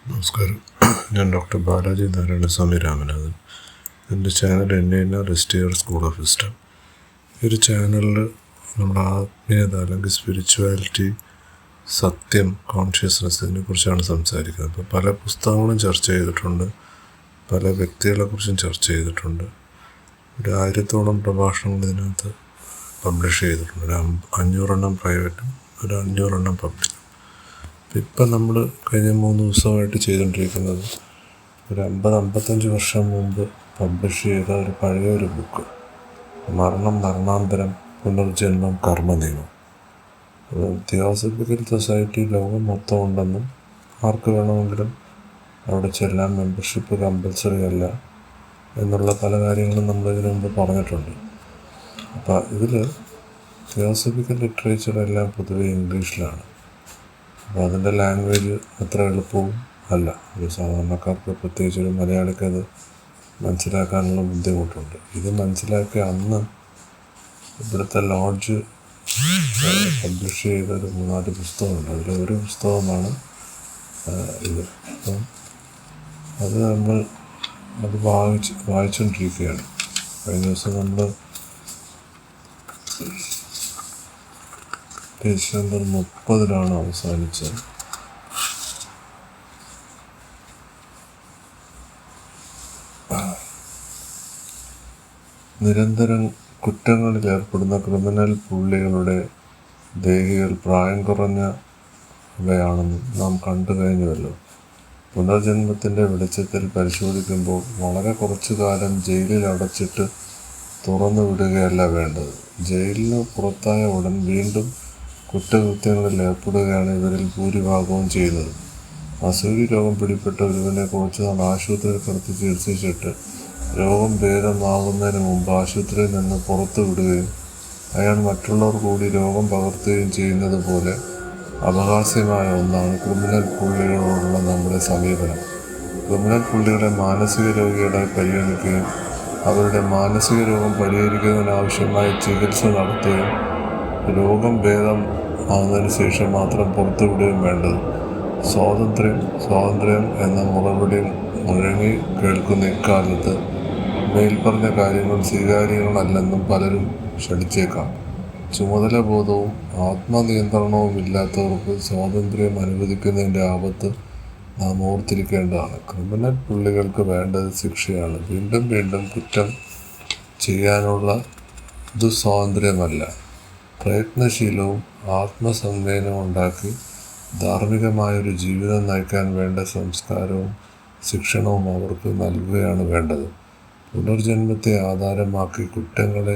നമസ്കാരം. ഞാൻ ഡോക്ടർ ബാലാജി നാരായണസ്വാമി രാമനാഥൻ. എൻ്റെ channel NANR school of wisdom. ഈ ഒരു ചാനലിൽ നമ്മുടെ ആത്മീയത അല്ലെങ്കിൽ സ്പിരിച്വാലിറ്റി, സത്യം, കോൺഷ്യസ്നെസ് ഇതിനെക്കുറിച്ചാണ് സംസാരിക്കുന്നത്. അപ്പോൾ പല പുസ്തകങ്ങളും ചർച്ച ചെയ്തിട്ടുണ്ട്, പല വ്യക്തികളെക്കുറിച്ചും ചർച്ച ചെയ്തിട്ടുണ്ട്. ഒരു 1000-ഓളം പ്രഭാഷണങ്ങൾ ഇതിനകത്ത് പബ്ലിഷ് ചെയ്തിട്ടുണ്ട്. ഒരു 500 പ്രൈവറ്റും ഒരു 500 പബ്ലിക്കും. ഇപ്പം നമ്മൾ കഴിഞ്ഞ 3 ദിവസമായിട്ട് ചെയ്തുകൊണ്ടിരിക്കുന്നത് ഒരു 50-55 വർഷം മുമ്പ് പബ്ലിഷ് ചെയ്ത ഒരു പഴയൊരു ബുക്ക്, മരണം, മരണാന്തരം, പുനർജന്മം, കർമ്മനിയമം. തിയോസഫിക്കൽ സൊസൈറ്റി ലോകം മൊത്തം ഉണ്ടെന്നും ആർക്ക് വേണമെങ്കിലും അവിടെ ചെല്ലാൻ മെമ്പർഷിപ്പ് കമ്പൽസറി അല്ല എന്നുള്ള പല കാര്യങ്ങളും നമ്മളിതിനു മുമ്പ് പറഞ്ഞിട്ടുണ്ട്. അപ്പോൾ ഇതിൽ തിയോസഫിക്കൽ ലിറ്ററേച്ചറെല്ലാം പൊതുവെ ഇംഗ്ലീഷിലാണ്. അപ്പോൾ അതിൻ്റെ ലാംഗ്വേജ് അത്ര എളുപ്പവും അല്ല. ഒരു സാധാരണക്കാർക്ക്, പ്രത്യേകിച്ച് ഒരു മലയാളിക്ക് അത് മനസ്സിലാക്കാനുള്ള ബുദ്ധിമുട്ടുണ്ട്. ഇത് മനസ്സിലാക്കിയ അന്ന് ഇവിടുത്തെ ലോഡ്ജ് പബ്ലിഷ് ചെയ്തൊരു 3-4 പുസ്തകമുണ്ട്. അതിലൊരു പുസ്തകമാണ് ഇത്. അപ്പം അത് വായിച്ചുകൊണ്ടിരിക്കുകയാണ്. കഴിഞ്ഞ ദിവസം നമ്മൾ ഡിസംബർ 30 അവസാനിച്ചത്. നിരന്തരം കുറ്റങ്ങളിൽ ഏർപ്പെടുന്ന ക്രിമിനൽ പുള്ളികളുടെ ദേഹികൾ പ്രായം കുറഞ്ഞവയാണെന്നും നാം കണ്ടു കഴിഞ്ഞുവല്ലോ. പുനർജന്മത്തിൻ്റെ വെളിച്ചത്തിൽ പരിശോധിക്കുമ്പോൾ വളരെ കുറച്ചു കാലം ജയിലിൽ അടച്ചിട്ട് തുറന്നു വിടുകയല്ല വേണ്ടത്. ജയിലിന് പുറത്തായ ഉടൻ വീണ്ടും കുറ്റകൃത്യങ്ങളിൽ ഏർപ്പെടുകയാണ് ഇവരിൽ ഭൂരിഭാഗവും ചെയ്യുന്നത്. അസൂരി രോഗം പിടിപ്പെട്ട ഒരുവനെ കുറച്ച് നാൾ ആശുപത്രിയിൽ കിടത്തി ചികിത്സിച്ചിട്ട് രോഗം ഭേദമാകുന്നതിന് മുമ്പ് ആശുപത്രിയിൽ നിന്ന് പുറത്തു വിടുകയും അയാൾ മറ്റുള്ളവർ കൂടി രോഗം പകർത്തുകയും ചെയ്യുന്നത് പോലെ അപഹാസ്യമായ ഒന്നാണ് ക്രിമിനൽ പുള്ളികളോടുള്ള നമ്മുടെ സമീപനം. ക്രിമിനൽ പുള്ളികളെ മാനസിക രോഗികളായി പരിഗണിക്കുകയും അവരുടെ മാനസിക രോഗം പരിഹരിക്കുന്നതിനാവശ്യമായ ചികിത്സ നടത്തുകയും രോഗം ഭേദമാകുന്നതിന് ശേഷം മാത്രം പുറത്തുവിടുകയും വേണ്ടത്. സ്വാതന്ത്ര്യം എന്ന മുറവിളി മുഴങ്ങി കേൾക്കുന്ന ഇക്കാലത്ത് മേൽപ്പറഞ്ഞ കാര്യങ്ങൾ സ്വീകാര്യങ്ങളല്ലെന്നും പലരും ശഠിച്ചേക്കാം. ചുമതലബോധവും ആത്മനിയന്ത്രണവും ഇല്ലാത്തവർക്ക് സ്വാതന്ത്ര്യം അനുവദിക്കുന്നതിൻ്റെ ആപത്ത് നാം ഓർത്തിരിക്കേണ്ടതാണ്. ക്രിമിനൽ പുള്ളികൾക്ക് വേണ്ടത് ശിക്ഷയാണ്, വീണ്ടും വീണ്ടും കുറ്റം ചെയ്യാനുള്ള ദുസ്വാതന്ത്ര്യമല്ല. പ്രയത്നശീലവും ആത്മസംവേദനവും ഉണ്ടാക്കി ധാർമ്മികമായൊരു ജീവിതം നയിക്കാൻ വേണ്ട സംസ്കാരവും ശിക്ഷണവും അവർക്ക് നൽകുകയാണ് വേണ്ടത്. പുനർജന്മത്തെ ആധാരമാക്കി കുറ്റങ്ങളെ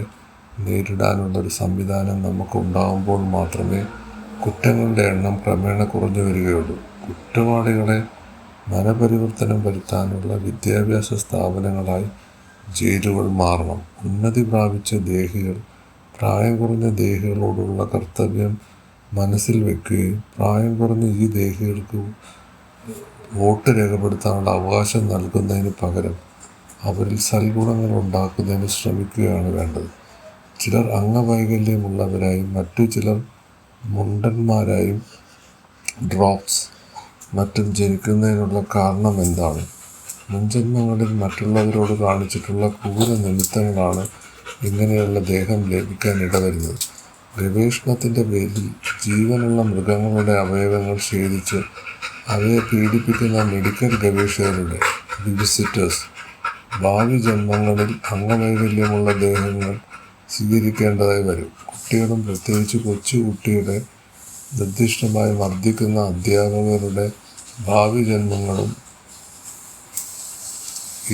നേരിടാനുള്ളൊരു സംവിധാനം നമുക്കുണ്ടാകുമ്പോൾ മാത്രമേ കുറ്റങ്ങളുടെ എണ്ണം ക്രമേണ കുറഞ്ഞു വരികയുള്ളൂ. കുറ്റവാളികളെ മനപരിവർത്തനം വരുത്താനുള്ള വിദ്യാഭ്യാസ സ്ഥാപനങ്ങളായി ജയിലുകൾ മാറണം. ഉന്നതി പ്രാപിച്ച ദേഹികൾ പ്രായം കുറഞ്ഞ ദേഹികളോടുള്ള കർത്തവ്യം മനസ്സിൽ വയ്ക്കുകയും പ്രായം കുറഞ്ഞ ഈ ദേഹികൾക്ക് വോട്ട് രേഖപ്പെടുത്താനുള്ള അവകാശം നൽകുന്നതിന് പകരം അവരിൽ സൽഗുണങ്ങൾ ഉണ്ടാക്കുന്നതിന് ശ്രമിക്കുകയാണ് വേണ്ടത്. ചിലർ അംഗവൈകല്യമുള്ളവരായും മറ്റു ചിലർ മുണ്ടന്മാരായും ഡ്രോപ്സ് മറ്റും ജനിക്കുന്നതിനുള്ള കാരണം എന്താണ്? മുൻജന്മങ്ങളിൽ മറ്റുള്ളവരോട് കാണിച്ചിട്ടുള്ള ക്രൂര നിമിത്തങ്ങളാണ് ഇങ്ങനെയുള്ള ദേഹം ലഭിക്കാൻ ഇടവരുന്നത്. ഗവേഷണത്തിൻ്റെ പേരിൽ ജീവനുള്ള മൃഗങ്ങളുടെ അവയവങ്ങൾ ശേഖരിച്ച് അവയെ പീഡിപ്പിക്കുന്ന മെഡിക്കൽ ഗവേഷകരുടെ വിസിറ്റേഴ്സ് ഭാവി ജന്മങ്ങളിൽ അംഗവൈകല്യമുള്ള ദേഹങ്ങൾ സ്വീകരിക്കേണ്ടതായി വരും. കുട്ടികളും പ്രത്യേകിച്ച് കൊച്ചുകുട്ടിയുടെ നിർദ്ദിഷ്ടമായി മർദ്ദിക്കുന്ന അധ്യാപകരുടെ ഭാവി ജന്മങ്ങളും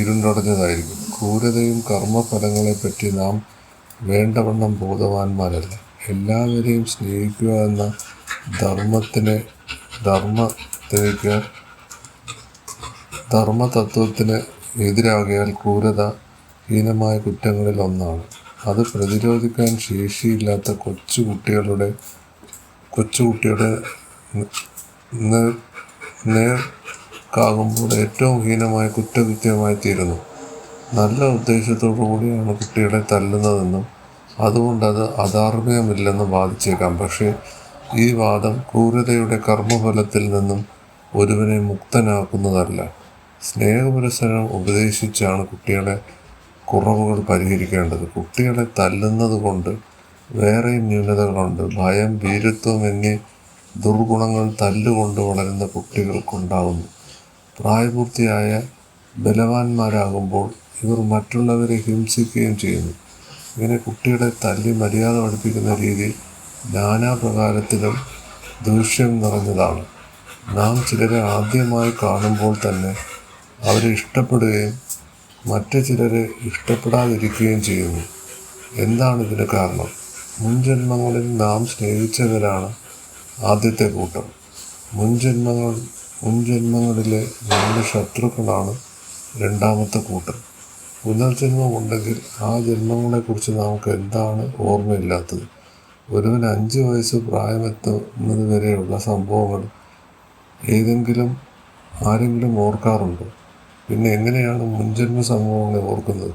ഇരുണ്ടടഞ്ഞതായിരിക്കും. ക്രൂരതയും കർമ്മഫലങ്ങളെപ്പറ്റി നാം വേണ്ടവണ്ണം ബോധവാന്മാരല്ല. എല്ലാവരെയും സ്നേഹിക്കുക എന്ന ധർമ്മതത്വത്തിന് എതിരാകിയാൽ ക്രൂരത ഹീനമായ കുറ്റങ്ങളിൽ ഒന്നാണ്. അത് പ്രതിരോധിക്കാൻ ശേഷിയില്ലാത്ത കൊച്ചുകുട്ടിയുടെ നേർക്കാകുമ്പോൾ ഏറ്റവും ഹീനമായ കുറ്റകൃത്യമായി തീരുന്നു. നല്ല ഉദ്ദേശത്തോടു കൂടിയാണ് കുട്ടികളെ തല്ലുന്നതെന്നും അതുകൊണ്ട് അത് അധാർമികമില്ലെന്ന് വാദിച്ചേക്കാം. പക്ഷേ ഈ വാദം ക്രൂരതയുടെ കർമ്മഫലത്തിൽ നിന്നും ഒരുവനെ മുക്തനാക്കുന്നതല്ല. സ്നേഹപുരസരം ഉപദേശിച്ചാണ് കുട്ടികളെ കുറവുകൾ പരിഹരിക്കേണ്ടത്. കുട്ടികളെ തല്ലുന്നത് കൊണ്ട് വേറെയും ന്യൂനതകളുണ്ട്. ഭയം, ഭീരുത്വം എന്നീ ദുർഗുണങ്ങൾ തല്ലുകൊണ്ട് വളരുന്ന കുട്ടികൾക്കുണ്ടാകുന്നു. പ്രായപൂർത്തിയായ ബലവാന്മാരാകുമ്പോൾ ഇവർ മറ്റുള്ളവരെ ഹിംസിക്കുകയും ചെയ്യുന്നു. ഇങ്ങനെ കുട്ടികളെ തല്ലി മര്യാദ പഠിപ്പിക്കുന്ന രീതി നാനാപ്രകാരത്തിലും ദൂഷ്യം നിറഞ്ഞതാണ്. നാം ചിലരെ ആദ്യമായി കാണുമ്പോൾ തന്നെ അവരെ ഇഷ്ടപ്പെടുകയും മറ്റു ചിലരെ ഇഷ്ടപ്പെടാതിരിക്കുകയും ചെയ്യുന്നു. എന്താണ് ഇതിന് കാരണം? മുൻജന്മങ്ങളിൽ നാം സ്നേഹിച്ചവരാണ് ആദ്യത്തെ കൂട്ടം. മുൻജന്മങ്ങളിലെ നമ്മുടെ ശത്രുക്കളാണ് രണ്ടാമത്തെ കൂട്ടം. പുനർജന്മമുണ്ടെങ്കിൽ ആ ജന്മങ്ങളെക്കുറിച്ച് നമുക്ക് എന്താണ് ഓർമ്മയില്ലാത്തത്? ഒരുവൻ 5 വയസ്സ് പ്രായമെത്തുന്നത് വരെയുള്ള സംഭവങ്ങൾ ആരെങ്കിലും ഓർക്കാറുണ്ടോ? പിന്നെ എങ്ങനെയാണ് മുൻജന്മ സംഭവങ്ങളെ ഓർക്കുന്നത്?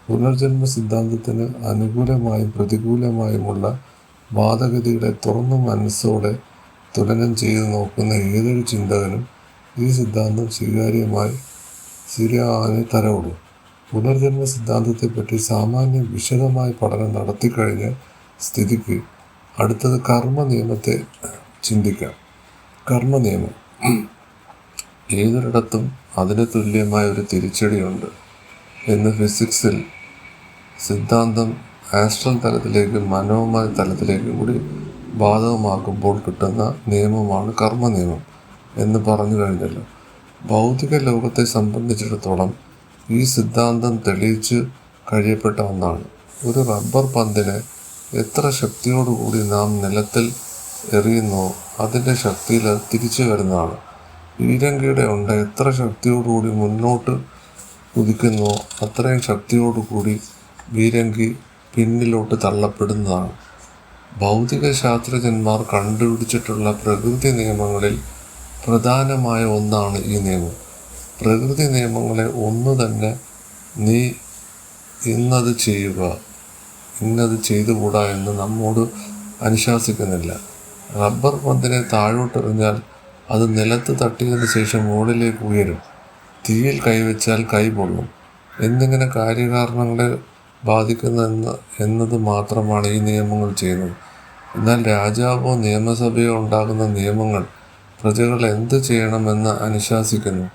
പുനർജന്മ സിദ്ധാന്തത്തിന് അനുകൂലമായും പ്രതികൂലമായുമുള്ള വാദഗതികളെ തുറന്ന മനസ്സോടെ തുലനം ചെയ്ത് നോക്കുന്ന ഏതൊരു ചിന്തകനും ഈ സിദ്ധാന്തം സ്വീകാര്യമായേ തരവുള്ളൂ. പുനർജന്മ സിദ്ധാന്തത്തെപ്പറ്റി സാമാന്യം വിശദമായ പഠനം നടത്തിക്കഴിഞ്ഞ സ്ഥിതിക്ക് അടുത്തത് കർമ്മനിയമത്തെ ചിന്തിക്കാം. കർമ്മനിയമം. ഏതൊരിടത്തും അതിന് തുല്യമായ ഒരു തിരിച്ചടിയുണ്ട് എന്ന് ഫിസിക്സിൽ സിദ്ധാന്തം ആസ്ട്രൽ തലത്തിലേക്കും മനോമയ തലത്തിലേക്കും കൂടി ബാധകമാക്കുമ്പോൾ കിട്ടുന്ന നിയമമാണ് കർമ്മനിയമം എന്ന് പറഞ്ഞു കഴിഞ്ഞല്ലോ. ഭൗതിക ലോകത്തെ സംബന്ധിച്ചിടത്തോളം ഈ സിദ്ധാന്തം തെളിയിച്ച് കഴിയപ്പെട്ട ഒന്നാണ്. ഒരു റബ്ബർ പന്തിനെ എത്ര ശക്തിയോടുകൂടി നാം നിലത്തിൽ എറിയുന്നോ അതിൻ്റെ ശക്തിയിൽ അത് തിരിച്ചു വരുന്നതാണ്. പീരങ്കിയുടെ ഉണ്ട എത്ര ശക്തിയോടുകൂടി മുന്നോട്ട് കുതിക്കുന്നോ അത്രയും ശക്തിയോടുകൂടി പീരങ്കി പിന്നിലോട്ട് തള്ളപ്പെടുന്നതാണ്. ഭൗതിക ശാസ്ത്രജ്ഞന്മാർ കണ്ടുപിടിച്ചിട്ടുള്ള പ്രകൃതി നിയമങ്ങളിൽ പ്രധാനമായ ഒന്നാണ് ഈ നിയമം. പ്രകൃതി നിയമങ്ങളെ ഒന്ന് തന്നെ നീ ഇന്നത് ചെയ്യുക, ഇന്നത് ചെയ്തുകൂടാ എന്ന് നമ്മോട് അനുശാസിക്കുന്നില്ല. റബ്ബർ പന്തിനെ താഴോട്ടെറിഞ്ഞാൽ അത് നിലത്ത് തട്ടിയതിന് ശേഷം മുകളിലേക്ക് ഉയരും. തീയിൽ കൈവച്ചാൽ കൈ പൊള്ളും എന്നിങ്ങനെ കാര്യകാരണങ്ങളെ ബാധിക്കുന്നത് മാത്രമാണ് ഈ നിയമങ്ങൾ ചെയ്യുന്നത്. എന്നാൽ രാജാവോ നിയമസഭയോ ഉണ്ടാകുന്ന നിയമങ്ങൾ പ്രജകൾ എന്ത് ചെയ്യണമെന്ന് അനുശാസിക്കുന്നു.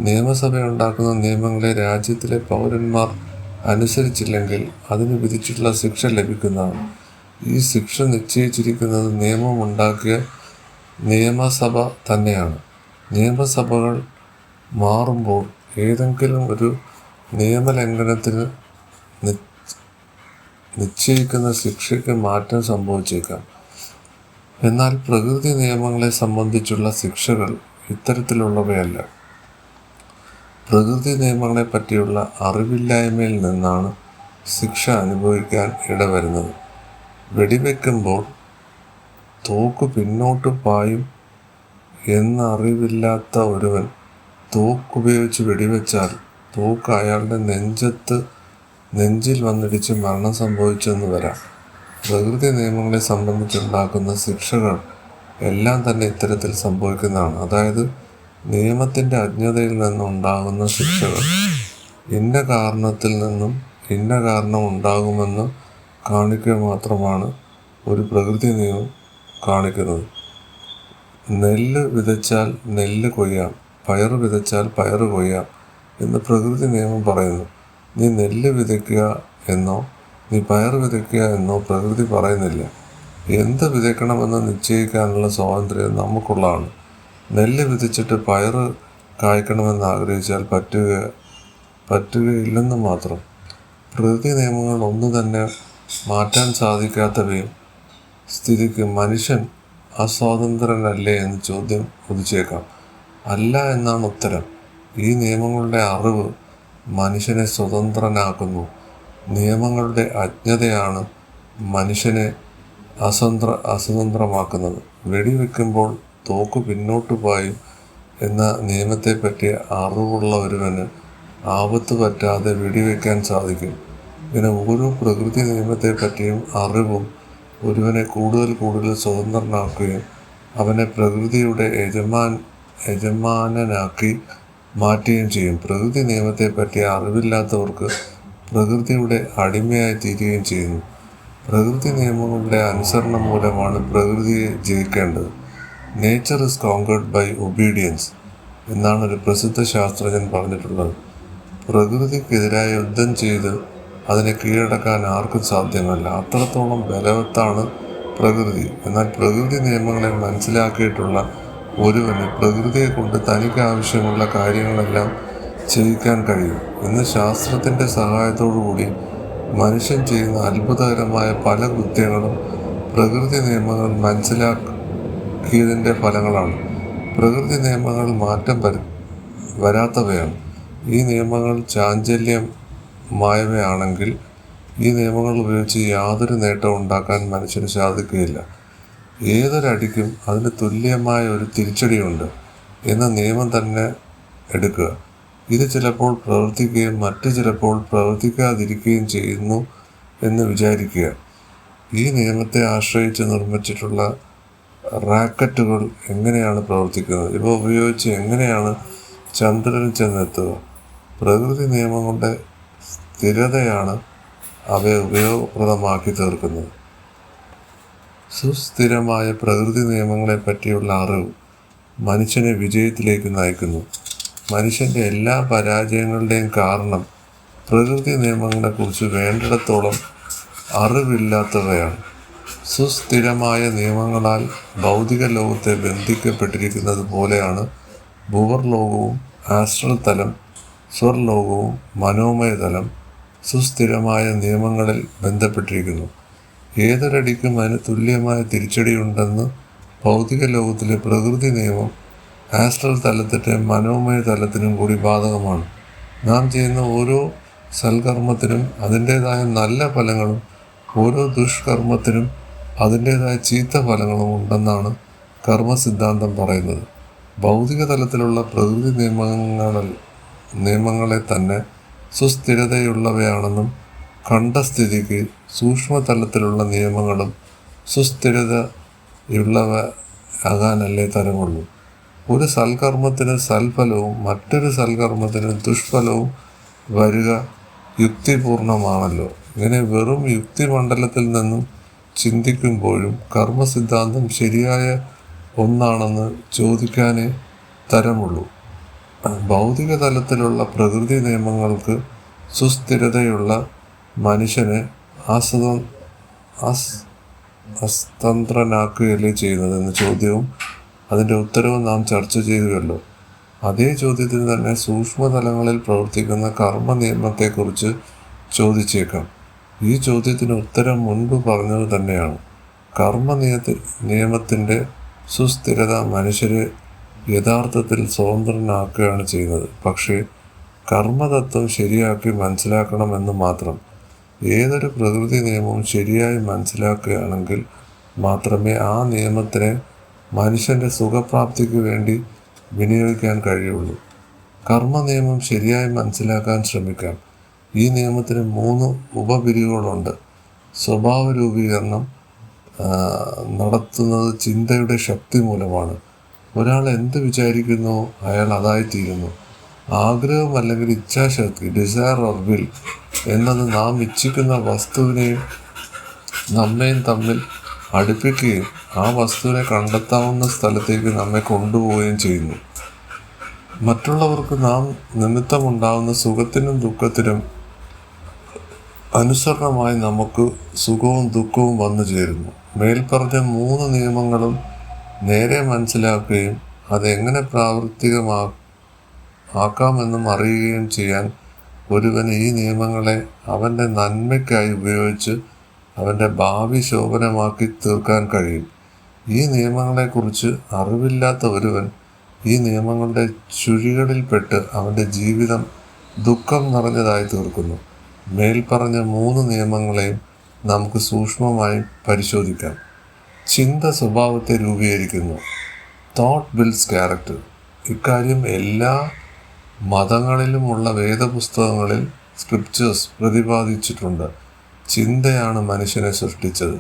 നിയമസഭയുണ്ടാക്കുന്ന നിയമങ്ങളെ രാജ്യത്തിലെ പൗരന്മാർ അനുസരിച്ചില്ലെങ്കിൽ അതിന് വിധിച്ചിട്ടുള്ള ശിക്ഷ ലഭിക്കുന്നതാണ്. ഈ ശിക്ഷ നിശ്ചയിച്ചിരിക്കുന്നത് നിയമമുണ്ടാക്കിയ നിയമസഭ തന്നെയാണ്. നിയമസഭകൾ മാറുമ്പോൾ ഏതെങ്കിലും ഒരു നിയമലംഘനത്തിന് നിശ്ചയിക്കുന്ന ശിക്ഷയ്ക്ക് മാറ്റം സംഭവിച്ചേക്കാം. എന്നാൽ പ്രകൃതി നിയമങ്ങളെ സംബന്ധിച്ചുള്ള ശിക്ഷകൾ ഇത്തരത്തിലുള്ളവയല്ല. പ്രകൃതി നിയമങ്ങളെ പറ്റിയുള്ള അറിവില്ലായ്മയിൽ നിന്നാണ് ശിക്ഷ അനുഭവിക്കാൻ ഇടവരുന്നത്. വെടിവെക്കുമ്പോൾ തോക്ക് പിന്നോട്ട് പായും എന്നറിവില്ലാത്ത ഒരുവൻ തോക്കുപയോഗിച്ച് വെടിവെച്ചാൽ തോക്ക് അയാളുടെ നെഞ്ചിൽ വന്നിടിച്ച് മരണം സംഭവിച്ചെന്ന് വരാം. പ്രകൃതി നിയമങ്ങളെ സംബന്ധിച്ചുണ്ടാക്കുന്ന ശിക്ഷകൾ എല്ലാം തന്നെ ഇത്തരത്തിൽ സംഭവിക്കുന്നതാണ്. അതായത് നിയമത്തിൻ്റെ അജ്ഞതയിൽ നിന്നുണ്ടാകുന്ന ശിക്ഷകൾ. ഇന്ന കാരണത്തിൽ നിന്നും ഇന്ന കാരണം ഉണ്ടാകുമെന്ന് കാണിക്കുക മാത്രമാണ് ഒരു പ്രകൃതി നിയമം കാണിക്കുന്നത്. നെല്ല് വിതച്ചാൽ നെല്ല് കൊയ്യാം, പയറ് വിതച്ചാൽ പയറ് കൊയ്യാം എന്ന് പ്രകൃതി നിയമം പറയുന്നു. നീ നെല്ല് വിതയ്ക്കുക എന്നോ നീ പയർ വിതയ്ക്കുക എന്നോ പ്രകൃതി പറയുന്നില്ല. എന്ത് വിതയ്ക്കണമെന്ന് നിശ്ചയിക്കാനുള്ള സ്വാതന്ത്ര്യം നമുക്കുള്ളതാണ്. നെല്ല് വിതച്ചിട്ട് പയറ് കായ്ക്കണമെന്ന് ആഗ്രഹിച്ചാൽ പറ്റുകയില്ലെന്ന് മാത്രം. പ്രകൃതി നിയമങ്ങൾ ഒന്നു തന്നെ മാറ്റാൻ സാധിക്കാത്തവയും സ്ഥിതിക്ക് മനുഷ്യൻ അസ്വതന്ത്രനല്ലേ എന്ന് ചോദ്യം ഉദിച്ചേക്കാം. അല്ല എന്നാണ് ഉത്തരം. ഈ നിയമങ്ങളുടെ അറിവ് മനുഷ്യനെ സ്വതന്ത്രനാക്കുന്നു. നിയമങ്ങളുടെ അജ്ഞതയാണ് മനുഷ്യനെ അസ്വതന്ത്രമാക്കുന്നത്. വെടിവെക്കുമ്പോൾ തോക്ക് പിന്നോട്ട് പായും എന്ന നിയമത്തെപ്പറ്റി അറിവുള്ള ഒരുവന് ആപത്ത് പറ്റാതെ വെടിവെക്കാൻ സാധിക്കും. ഇങ്ങനെ ഓരോ പ്രകൃതി നിയമത്തെപ്പറ്റിയും അറിവും ഒരുവനെ കൂടുതൽ സ്വതന്ത്രനാക്കുകയും അവനെ പ്രകൃതിയുടെ യജമാനനാക്കി മാറ്റുകയും ചെയ്യും. പ്രകൃതി നിയമത്തെപ്പറ്റി അറിവില്ലാത്തവർക്ക് പ്രകൃതിയുടെ അടിമയായി തീരുകയും ചെയ്യുന്നു. പ്രകൃതി നിയമങ്ങളുടെ അനുസരണം മൂലമാണ് പ്രകൃതിയെ ജയിക്കേണ്ടത്. നേച്ചർ ഇസ് കോങ്കേർഡ് ബൈ ഒബീഡിയൻസ് എന്നാണ് ഒരു പ്രസിദ്ധ ശാസ്ത്രജ്ഞൻ പറഞ്ഞിട്ടുള്ളത്. പ്രകൃതിക്കെതിരായി യുദ്ധം ചെയ്ത് അതിനെ കീഴടക്കാൻ ആർക്കും സാധ്യമല്ല. അത്രത്തോളം ബലവത്താണ് പ്രകൃതി. എന്നാൽ പ്രകൃതി നിയമങ്ങളെ മനസ്സിലാക്കിയിട്ടുള്ള ഒരുവന് പ്രകൃതിയെ കൊണ്ട് തനിക്ക് ആവശ്യമുള്ള കാര്യങ്ങളെല്ലാം ചെയ്യിക്കാൻ കഴിയും. ഇന്ന് ശാസ്ത്രത്തിൻ്റെ സഹായത്തോടുകൂടി മനുഷ്യൻ ചെയ്യുന്ന അത്ഭുതകരമായ പല കൃത്യങ്ങളും പ്രകൃതി നിയമങ്ങൾ മനസ്സിലാക്കിയതിൻ്റെ ഫലങ്ങളാണ്. പ്രകൃതി നിയമങ്ങൾ മാറ്റം വരാത്തവയാണ്. ഈ നിയമങ്ങൾ ചാഞ്ചല്യമായവയാണെങ്കിൽ ഈ നിയമങ്ങൾ ഉപയോഗിച്ച് യാതൊരു നേട്ടവും ഉണ്ടാക്കാൻ മനുഷ്യന് സാധിക്കുകയില്ല. ഏതൊരടിക്കും അതിന് തുല്യമായ ഒരു തിരിച്ചടിയുണ്ട് എന്ന നിയമം തന്നെ എടുക്കുക. ഇത് ചിലപ്പോൾ പ്രവർത്തിക്കുകയും മറ്റു ചിലപ്പോൾ പ്രവർത്തിക്കാതിരിക്കുകയും ചെയ്യുന്നു എന്ന് വിചാരിക്കുക. ഈ നിയമത്തെ ആശ്രയിച്ച് നിർമ്മിച്ചിട്ടുള്ള റാക്കറ്റുകൾ എങ്ങനെയാണ് പ്രവർത്തിക്കുന്നത്? ഇവ ഉപയോഗിച്ച് എങ്ങനെയാണ് ചന്ദ്രനിൽ ചെന്നെത്തുക? പ്രകൃതി നിയമങ്ങളുടെ സ്ഥിരതയാണ് അവയെ ഉപയോഗപ്രദമാക്കി തീർക്കുന്നത്. സുസ്ഥിരമായ പ്രകൃതി നിയമങ്ങളെ പറ്റിയുള്ള അറിവ് മനുഷ്യനെ വിജയത്തിലേക്ക് നയിക്കുന്നു. മനുഷ്യൻ്റെ എല്ലാ പരാജയങ്ങളുടെയും കാരണം പ്രകൃതി നിയമങ്ങളെക്കുറിച്ച് വേണ്ടിടത്തോളം അറിവില്ലാത്തവയാണ്. സുസ്ഥിരമായ നിയമങ്ങളാൽ ഭൗതിക ലോകത്തെ ബന്ധിക്കപ്പെട്ടിരിക്കുന്നത് പോലെയാണ് ഭൂവർലോകവും ആസ്ട്രൽ തലം, സ്വർലോകവും മനോമയ തലം സുസ്ഥിരമായ നിയമങ്ങളിൽ ബന്ധപ്പെട്ടിരിക്കുന്നു. ഏതൊരടിക്കും അതിന് തുല്യമായ തിരിച്ചടിയുണ്ടെന്ന് ഭൗതിക ലോകത്തിലെ പ്രകൃതി നിയമം ആസ്ട്രൽ തലത്തിൻ്റെ മനോമയ തലത്തിനും കൂടി ബാധകമാണ്. നാം ചെയ്യുന്ന ഓരോ സൽക്കർമ്മത്തിനും അതിൻ്റേതായ നല്ല ഫലങ്ങളും ഓരോ ദുഷ്കർമ്മത്തിനും അതിൻ്റേതായ ചീത്ത ഫലങ്ങളും ഉണ്ടെന്നാണ് കർമ്മസിദ്ധാന്തം പറയുന്നത്. ഭൗതിക തലത്തിലുള്ള പ്രകൃതി നിയമങ്ങളെ തന്നെ സുസ്ഥിരതയുള്ളവയാണെന്നും കണ്ട സ്ഥിതിക്ക് സൂക്ഷ്മതലത്തിലുള്ള നിയമങ്ങളും സുസ്ഥിരതയുള്ളവ ആകാനല്ലേ തരമുള്ളൂ. ഒരു സൽക്കർമ്മത്തിന് സൽഫലവും മറ്റൊരു സൽക്കർമ്മത്തിന് ദുഷ്ഫലവും വരിക യുക്തിപൂർണമാണല്ലോ. ഇങ്ങനെ വെറും യുക്തിമണ്ഡലത്തിൽ നിന്നും ചിന്തിക്കുമ്പോഴും കർമ്മസിദ്ധാന്തം ശരിയായ ഒന്നാണെന്ന് ചോദിക്കാനേ തരമുള്ളൂ. ഭൗതിക തലത്തിലുള്ള പ്രകൃതി നിയമങ്ങൾക്ക് സുസ്ഥിരതയുള്ള മനുഷ്യനെ അസ്തന്ത്രനാക്കുകയല്ലേ ചെയ്യുന്നത് എന്ന ചോദ്യവും അതിൻ്റെ ഉത്തരവും നാം ചർച്ച ചെയ്തുവല്ലോ. അതേ ചോദ്യത്തിന് തന്നെ സൂക്ഷ്മതലങ്ങളിൽ പ്രവർത്തിക്കുന്ന കർമ്മ നിയമത്തെക്കുറിച്ച് ചോദിച്ചേക്കാം. ഈ ചോദ്യത്തിന് ഉത്തരം മുൻപ് പറഞ്ഞത് തന്നെയാണ്. കർമ്മ നിയമത്തിൻ്റെ സുസ്ഥിരത മനുഷ്യരെ യഥാർത്ഥത്തിൽ സ്വതന്ത്രനാക്കുകയാണ് ചെയ്യുന്നത്. പക്ഷേ കർമ്മതത്വം ശരിയാക്കി മനസ്സിലാക്കണമെന്ന് മാത്രം. ഏതൊരു പ്രകൃതി നിയമവും ശരിയായി മനസ്സിലാക്കുകയാണെങ്കിൽ മാത്രമേ ആ നിയമത്തിനെ മനുഷ്യൻ്റെ സുഖപ്രാപ്തിക്ക് വേണ്ടി വിനിയോഗിക്കാൻ കഴിയുള്ളൂ. കർമ്മ നിയമം ശരിയായി മനസ്സിലാക്കാൻ ശ്രമിക്കാം. ഈ നിയമത്തിന് 3 ഉപപിരിവുകളുണ്ട്. സ്വഭാവ രൂപീകരണം നടത്തുന്നത് ചിന്തയുടെ ശക്തി മൂലമാണ്. ഒരാൾ എന്ത് വിചാരിക്കുന്നോ അയാൾ അതായിത്തീരുന്നു. ആഗ്രഹം അല്ലെങ്കിൽ ഇച്ഛാശക്തി, ഡിസയർ ഓർ വിൽ എന്നത് നാം ഇച്ഛിക്കുന്ന വസ്തുവിനെയും നമ്മയും തമ്മിൽ അടുപ്പിക്കുകയും ആ വസ്തുവിനെ കണ്ടെത്താവുന്ന സ്ഥലത്തേക്ക് നമ്മെ കൊണ്ടുപോവുകയും ചെയ്യുന്നു. മറ്റുള്ളവർക്ക് നാം നിമിത്തമുണ്ടാകുന്ന സുഖത്തിനും ദുഃഖത്തിനും അനുസരണമായി നമുക്ക് സുഖവും ദുഃഖവും വന്നു ചേരുന്നു. മേൽപ്പറഞ്ഞ 3 നിയമങ്ങളും നേരെ മനസ്സിലാക്കുകയും അതെങ്ങനെ പ്രാവർത്തികമാക്കാമെന്നും അറിയുകയും ചെയ്യാൻ ഒരുവന് ഈ നിയമങ്ങളെ അവൻ്റെ നന്മയ്ക്കായി ഉപയോഗിച്ച് അവൻ്റെ ഭാവി ശോഭനമാക്കി തീർക്കാൻ കഴിയും. ഈ നിയമങ്ങളെക്കുറിച്ച് അറിവില്ലാത്ത ഒരുവൻ ഈ നിയമങ്ങളുടെ ചുഴികളിൽപ്പെട്ട് അവൻ്റെ ജീവിതം ദുഃഖം നിറഞ്ഞതായി തീർക്കുന്നു. മേൽപ്പറഞ്ഞ 3 നിയമങ്ങളെയും നമുക്ക് സൂക്ഷ്മമായി പരിശോധിക്കാം. ചിന്ത സ്വഭാവത്തെ രൂപീകരിക്കുന്നു. Thought builds character. ഇക്കാര്യം എല്ലാ മതങ്ങളിലുമുള്ള വേദപുസ്തകങ്ങളിൽ സ്ക്രിപ്ചേഴ്സ് പ്രതിപാദിച്ചിട്ടുണ്ട്. ചിന്തയാണ് മനുഷ്യനെ സൃഷ്ടിച്ചത്.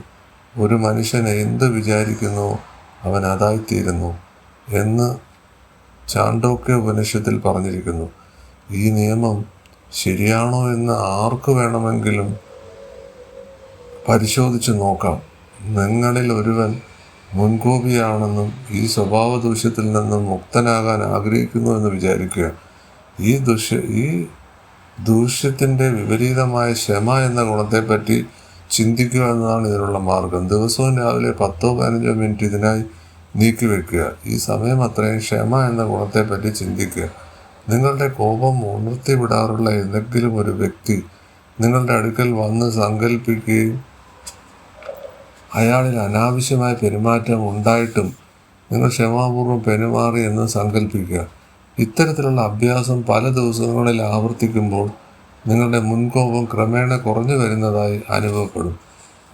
ഒരു മനുഷ്യൻ എന്ത് വിചാരിക്കുന്നുവോ അവൻ അതായിത്തീരുന്നു എന്ന് ചാണ്ടോക്യ ഉപനിഷത്തിൽ പറഞ്ഞിരിക്കുന്നു. ഈ നിയമം ശരിയാണോ എന്ന് ആർക്ക് വേണമെങ്കിലും പരിശോധിച്ച് നോക്കാം. നിങ്ങളിൽ ഒരുവൻ മുൻകോപിയാണെന്നും ഈ സ്വഭാവ ദൂഷ്യത്തിൽ നിന്നും മുക്തനാകാൻ ആഗ്രഹിക്കുന്നു എന്ന് വിചാരിക്കുക. ഈ ദൂഷ്യത്തിൻ്റെ വിപരീതമായ ക്ഷമ എന്ന ഗുണത്തെപ്പറ്റി ചിന്തിക്കുക എന്നതാണ് ഇതിനുള്ള മാർഗം. ദിവസവും രാവിലെ 10-15 മിനിറ്റ് ഇതിനായി നീക്കിവെക്കുക. ഈ സമയം അത്രയും ക്ഷമ എന്ന ഗുണത്തെപ്പറ്റി ചിന്തിക്കുക. നിങ്ങളുടെ കോപം ഉണർത്തിവിടാറുള്ള ഏതെങ്കിലും ഒരു വ്യക്തി നിങ്ങളുടെ അടുക്കൽ വന്ന് സങ്കല്പിക്കുകയും അയാളിൽ അനാവശ്യമായ പെരുമാറ്റം ഉണ്ടായിട്ടും നിങ്ങൾ ക്ഷമാപൂർവ്വം പെരുമാറി എന്ന് സങ്കല്പിക്കുക. ഇത്തരത്തിലുള്ള അഭ്യാസം പല ദിവസങ്ങളിൽ ആവർത്തിക്കുമ്പോൾ നിങ്ങളുടെ മുൻകോപം ക്രമേണ കുറഞ്ഞു വരുന്നതായി അനുഭവപ്പെടും.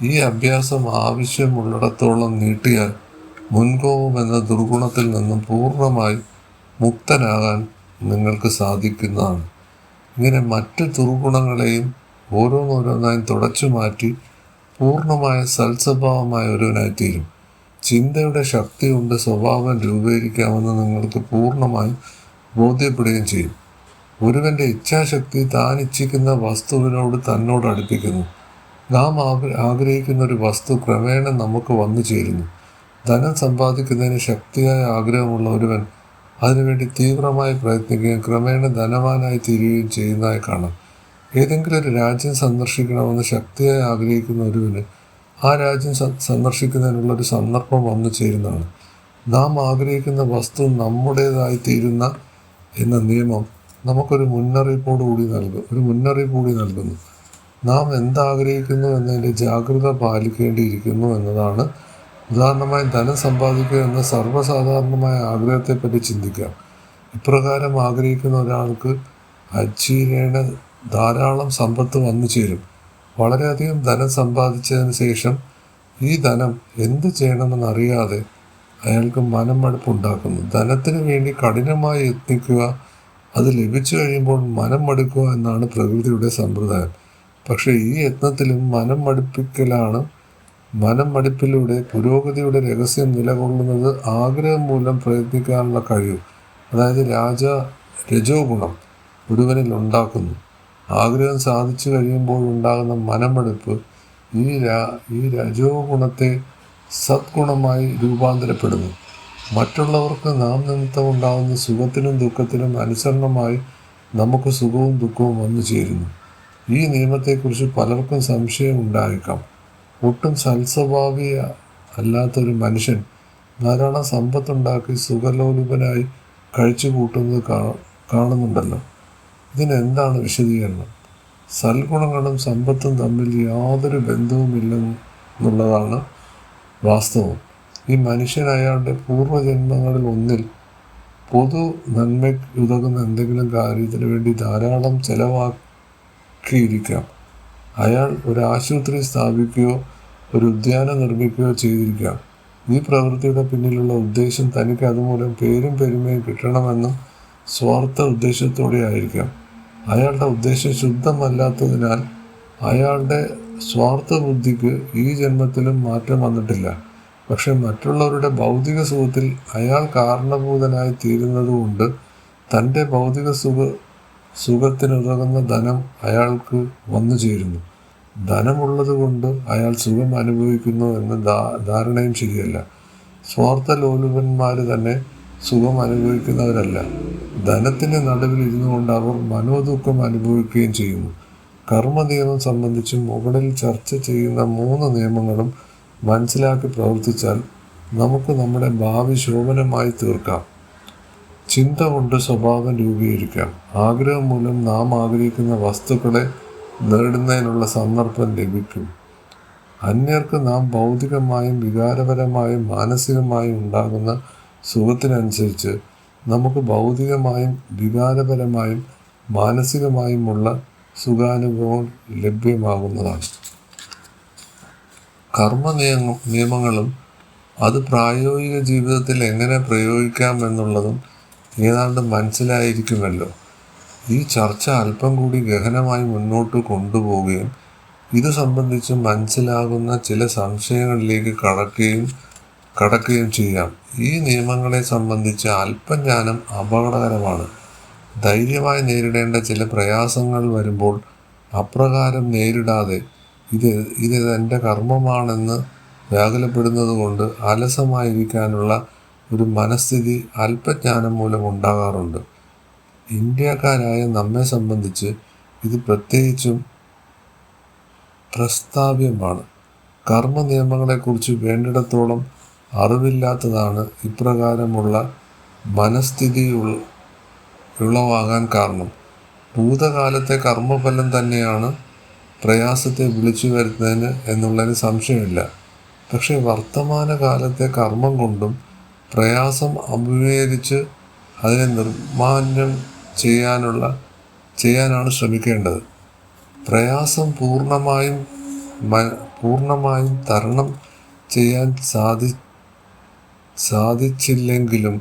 ഈ അഭ്യാസം ആവശ്യമുള്ളിടത്തോളം നീട്ടിയാൽ മുൻകോപം എന്ന ദുർഗുണത്തിൽ നിന്നും പൂർണ്ണമായി മുക്തനാകാൻ നിങ്ങൾക്ക് സാധിക്കുന്നതാണ്. ഇങ്ങനെ മറ്റ് ദുർഗുണങ്ങളെയും ഓരോന്നോരോന്നായി തുടച്ചു മാറ്റി പൂർണ്ണമായ സൽസ്വഭാവമായ ഒരുവനായിത്തീരും. ചിന്തയുടെ ശക്തി കൊണ്ട് സ്വഭാവം രൂപീകരിക്കാമെന്ന് നിങ്ങൾക്ക് പൂർണ്ണമായും ബോധ്യപ്പെടുകയും ചെയ്യും. ഒരുവൻ്റെ ഇച്ഛാശക്തി താൻ ഇച്ഛിക്കുന്ന വസ്തുവിനോട് തന്നോട് അടുപ്പിക്കുന്നു. നാം ആഗ്രഹിക്കുന്ന ഒരു വസ്തു ക്രമേണ നമുക്ക് വന്നു ചേരുന്നു. ധനം സമ്പാദിക്കുന്നതിന് ശക്തിയായ ആഗ്രഹമുള്ള ഒരുവൻ അതിനുവേണ്ടി തീവ്രമായി പ്രയത്നിക്കുകയും ക്രമേണ ധനവാനായി തീരുകയും ചെയ്യുന്നതായി കാണാം. ഏതെങ്കിലും ഒരു രാജ്യം സന്ദർശിക്കണമെന്ന് ശക്തിയായി ആഗ്രഹിക്കുന്ന ഒരുവന് ആ രാജ്യം സന്ദർശിക്കുന്നതിനുള്ളൊരു സന്ദർഭം വന്നു ചേരുന്നതാണ്. നാം ആഗ്രഹിക്കുന്ന വസ്തു നമ്മുടേതായി തീരുന്ന എന്ന നിയമം നമുക്കൊരു മുന്നറിയിപ്പ് കൂടി നൽകുന്നു. നാം എന്താഗ്രഹിക്കുന്നു എന്നതിൻ്റെ ജാഗ്രത പാലിക്കേണ്ടിയിരിക്കുന്നു എന്നതാണ്. ഉദാഹരണമായി ധനം സമ്പാദിക്കുക എന്ന സർവ്വസാധാരണമായ ആഗ്രഹത്തെപ്പറ്റി ചിന്തിക്കാം. ഇപ്രകാരം ആഗ്രഹിക്കുന്ന ഒരാൾക്ക് അചീരേണ ധാരാളം സമ്പത്ത് വന്നു ചേരും. വളരെയധികം ധനം സമ്പാദിച്ചതിന് ശേഷം ഈ ധനം എന്ത് ചെയ്യണമെന്നറിയാതെ അയാൾക്ക് മനം മടുപ്പുണ്ടാക്കുന്നു. ധനത്തിന് വേണ്ടി കഠിനമായി യത്നിക്കുക, അത് ലഭിച്ചു കഴിയുമ്പോൾ മനം മടുക്കുക എന്നാണ് പ്രകൃതിയുടെ സമ്പ്രദായം. പക്ഷേ ഈ യത്നത്തിലും മനം മടുപ്പിലൂടെ പുരോഗതിയുടെ രഹസ്യം നിലകൊള്ളുന്നത് ആഗ്രഹം മൂലം പ്രയത്നിക്കാനുള്ള കഴിവ്, അതായത് രജോ ഗുണം ഒരുവനിൽ ഉണ്ടാക്കുന്നു. ആഗ്രഹം സാധിച്ചു കഴിയുമ്പോൾ ഉണ്ടാകുന്ന മനമെടുപ്പ് ഈ രജോ ഗുണത്തെ സദ്ഗുണമായി രൂപാന്തരപ്പെടുന്നു. മറ്റുള്ളവർക്ക് നാം നിമിത്തം ഉണ്ടാകുന്ന സുഖത്തിനും ദുഃഖത്തിനും അനുസരണമായി നമുക്ക് സുഖവും ദുഃഖവും വന്നു ചേരുന്നു. ഈ നിയമത്തെക്കുറിച്ച് പലർക്കും സംശയം ഉണ്ടായേക്കാം. ഒട്ടും സൽസ്വഭാവി അല്ലാത്തൊരു മനുഷ്യൻ ധാരാളം സമ്പത്തുണ്ടാക്കി സുഖലോലുപനായി കഴിച്ചു കൂട്ടുന്നത് കാണുന്നുണ്ടല്ലോ. ഇതിനെന്താണ് വിശദീകരണം? സൽഗുണങ്ങളും സമ്പത്തും തമ്മിൽ യാതൊരു ബന്ധവുമില്ലെന്നുള്ളതാണ് വാസ്തവം. ഈ മനുഷ്യൻ അയാളുടെ പൂർവ്വജന്മങ്ങളിൽ ഒന്നിൽ പൊതു നന്മയ്ക്കുതകുന്ന എന്തെങ്കിലും കാര്യത്തിന് വേണ്ടി ധാരാളം ചെലവാക്കിയിരിക്കാം. അയാൾ ഒരു ആശുപത്രി സ്ഥാപിക്കുകയോ ഒരു ഉദ്യാനം നിർമ്മിക്കുകയോ ചെയ്തിരിക്കാം. ഈ പ്രവൃത്തിയുടെ പിന്നിലുള്ള ഉദ്ദേശം തനിക്ക് അതുമൂലം പേരും പെരുമയും കിട്ടണമെന്നും സ്വാർത്ഥ ഉദ്ദേശത്തോടെ ആയിരിക്കാം. അയാളുടെ ഉദ്ദേശം ശുദ്ധമല്ലാത്തതിനാൽ അയാളുടെ സ്വാർത്ഥ ബുദ്ധിക്ക് ഈ ജന്മത്തിലും മാറ്റം വന്നിട്ടില്ല. പക്ഷെ മറ്റുള്ളവരുടെ ഭൗതിക സുഖത്തിൽ അയാൾ കാരണഭൂതനായി തീരുന്നതുകൊണ്ട് തൻ്റെ ഭൗതിക സുഖത്തിനുതകുന്ന ധനം അയാൾക്ക് വന്നു ചേരുന്നു. ധനമുള്ളത് കൊണ്ട് അയാൾ സുഖം അനുഭവിക്കുന്നു എന്ന ധാരണയും ശരിയല്ല. സ്വാർത്ഥ ലോലുപന്മാർ തന്നെ സുഖം അനുഭവിക്കുന്നവരല്ല. ധനത്തിൻ്റെ നടുവിൽ ഇരുന്നു കൊണ്ട് അവർ മനോദുഃഖം അനുഭവിക്കുകയും ചെയ്യുന്നു. കർമ്മനിയമം സംബന്ധിച്ച് മുകളിൽ ചർച്ച ചെയ്യുന്ന 3 നിയമങ്ങളും മനസ്സിലാക്കി പ്രവർത്തിച്ചാൽ നമുക്ക് നമ്മുടെ ഭാവി ശോഭനമായി തീർക്കാം. ചിന്ത കൊണ്ട് സ്വഭാവം രൂപീകരിക്കാം. ആഗ്രഹം മൂലം നാം ആഗ്രഹിക്കുന്ന വസ്തുക്കളെ നേടുന്നതിനുള്ള സന്ദർഭം ലഭിക്കും. അന്യർക്ക് നാം ഭൗതികമായും വികാരപരമായും മാനസികമായും ഉണ്ടാകുന്ന സുഖത്തിനനുസരിച്ച് നമുക്ക് ഭൗതികമായും വികാരപരമായും മാനസികമായുമുള്ള സുഖാനുഭവം ലഭ്യമാകുന്നതാണ്. നിയമങ്ങളും അത് പ്രായോഗിക ജീവിതത്തിൽ എങ്ങനെ പ്രയോഗിക്കാം എന്നുള്ളതും ഏതാണ്ട് മനസ്സിലായിരിക്കുമല്ലോ. ഈ ചർച്ച അല്പം കൂടി ഗഹനമായി മുന്നോട്ട് കൊണ്ടുപോവുകയും ഇത് സംബന്ധിച്ച് മനസ്സിലാകുന്ന ചില സംശയങ്ങളിലേക്ക് കടക്കുകയും കടക്കുകയും ചെയ്യാം. ഈ നിയമങ്ങളെ സംബന്ധിച്ച അല്പജ്ഞാനം അപകടകരമാണ്. ധൈര്യമായി നേരിടേണ്ട ചില പ്രയാസങ്ങൾ വരുമ്പോൾ അപ്രകാരം നേരിടാതെ ഇത് എൻ്റെ കർമ്മമാണെന്ന് വ്യാകുലപ്പെടുന്നത് കൊണ്ട് അലസമായിരിക്കാനുള്ള ഒരു മനസ്ഥിതി അല്പജ്ഞാനം മൂലം ഉണ്ടാകാറുണ്ട്. ഇന്ത്യക്കാരായ നമ്മെ സംബന്ധിച്ച് ഇത് പ്രത്യേകിച്ചും പ്രസ്താവ്യമാണ്. കർമ്മ നിയമങ്ങളെക്കുറിച്ച് വേണ്ടിടത്തോളം അറിവില്ലാത്തതാണ് ഇപ്രകാരമുള്ള മനസ്ഥിതി ഉളവാകാൻ കാരണം. ഭൂതകാലത്തെ കർമ്മഫലം തന്നെയാണ് പ്രയാസത്തെ വിളിച്ചു വരുത്തുന്നതിന് എന്നുള്ളതിന് സംശയമില്ല. പക്ഷേ വർത്തമാനകാലത്തെ കർമ്മം കൊണ്ടും പ്രയാസം അഭിമുഖീകരിച്ച് അതിനെ നിർമ്മാർജ്ജനം ചെയ്യാനാണ് ശ്രമിക്കേണ്ടത്. പ്രയാസം പൂർണ്ണമായും തരണം ചെയ്യാൻ സാധിച്ചില്ലെങ്കിലും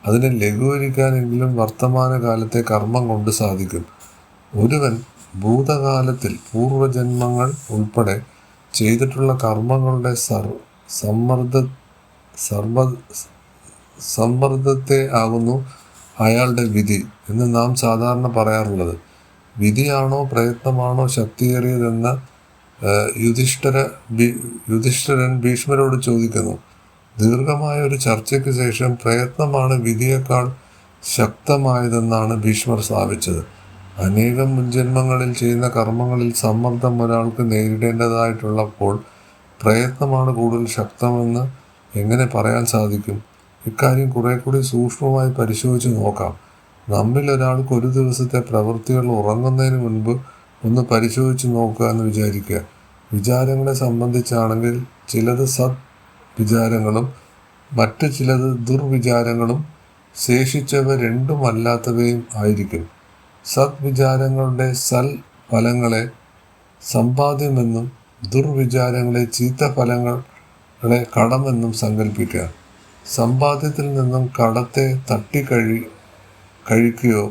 അതിനെ ലഘൂകരിക്കാനെങ്കിലും വർത്തമാനകാലത്തെ കർമ്മം കൊണ്ട് സാധിക്കും. ഒരുവൻ ഭൂതകാലത്തിൽ പൂർവജന്മങ്ങൾ ഉൾപ്പെടെ ചെയ്തിട്ടുള്ള കർമ്മങ്ങളുടെ സമ്മർദ്ദത്തെ ആകുന്നു അയാളുടെ വിധി എന്ന് നാം സാധാരണ പറയാറുള്ളത്. വിധിയാണോ പ്രയത്നമാണോ ശക്തിയേറിയതെന്ന് യുധിഷ്ഠിരൻ ഭീഷ്മരോട് ചോദിക്കുന്നു. ദീർഘമായ ഒരു ചർച്ചയ്ക്ക് ശേഷം പ്രയത്നമാണ് വിധിയേക്കാൾ ശക്തമായതെന്നാണ് ഭീഷ്മർ സ്ഥാപിച്ചത്. അനേകം മുൻജന്മങ്ങളിൽ ചെയ്യുന്ന കർമ്മങ്ങളിൽ സമ്മർദ്ദം ഒരാൾക്ക് നേരിടേണ്ടതായിട്ടുള്ളപ്പോൾ പ്രയത്നമാണ് കൂടുതൽ ശക്തമെന്ന് എങ്ങനെ പറയാൻ സാധിക്കും? ഇക്കാര്യം കുറെ കൂടി സൂക്ഷ്മമായി പരിശോധിച്ച് നോക്കാം. നമ്മിൽ ഒരാൾക്ക് ഒരു ദിവസത്തെ പ്രവൃത്തികൾ ഉറങ്ങുന്നതിന് മുൻപ് ഒന്ന് പരിശോധിച്ച് നോക്കുക എന്ന് വിചാരിക്കുക. വിചാരങ്ങളെ സംബന്ധിച്ചാണെങ്കിൽ ചിലത് സത് വിചാരങ്ങളും മറ്റു ചിലത് ദുർവിചാരങ്ങളും ശേഷിച്ചവ രണ്ടുമല്ലാത്തവയും ആയിരിക്കും. സത് വിചാരങ്ങളുടെ സൽ ഫലങ്ങളെ സമ്പാദ്യമെന്നും ദുർവിചാരങ്ങളെ ചീത്ത ഫലങ്ങളെ കടമെന്നും സങ്കല്പിക്കുക. സമ്പാദ്യത്തിൽ നിന്നും കടത്തെ കഴിക്കുകയോ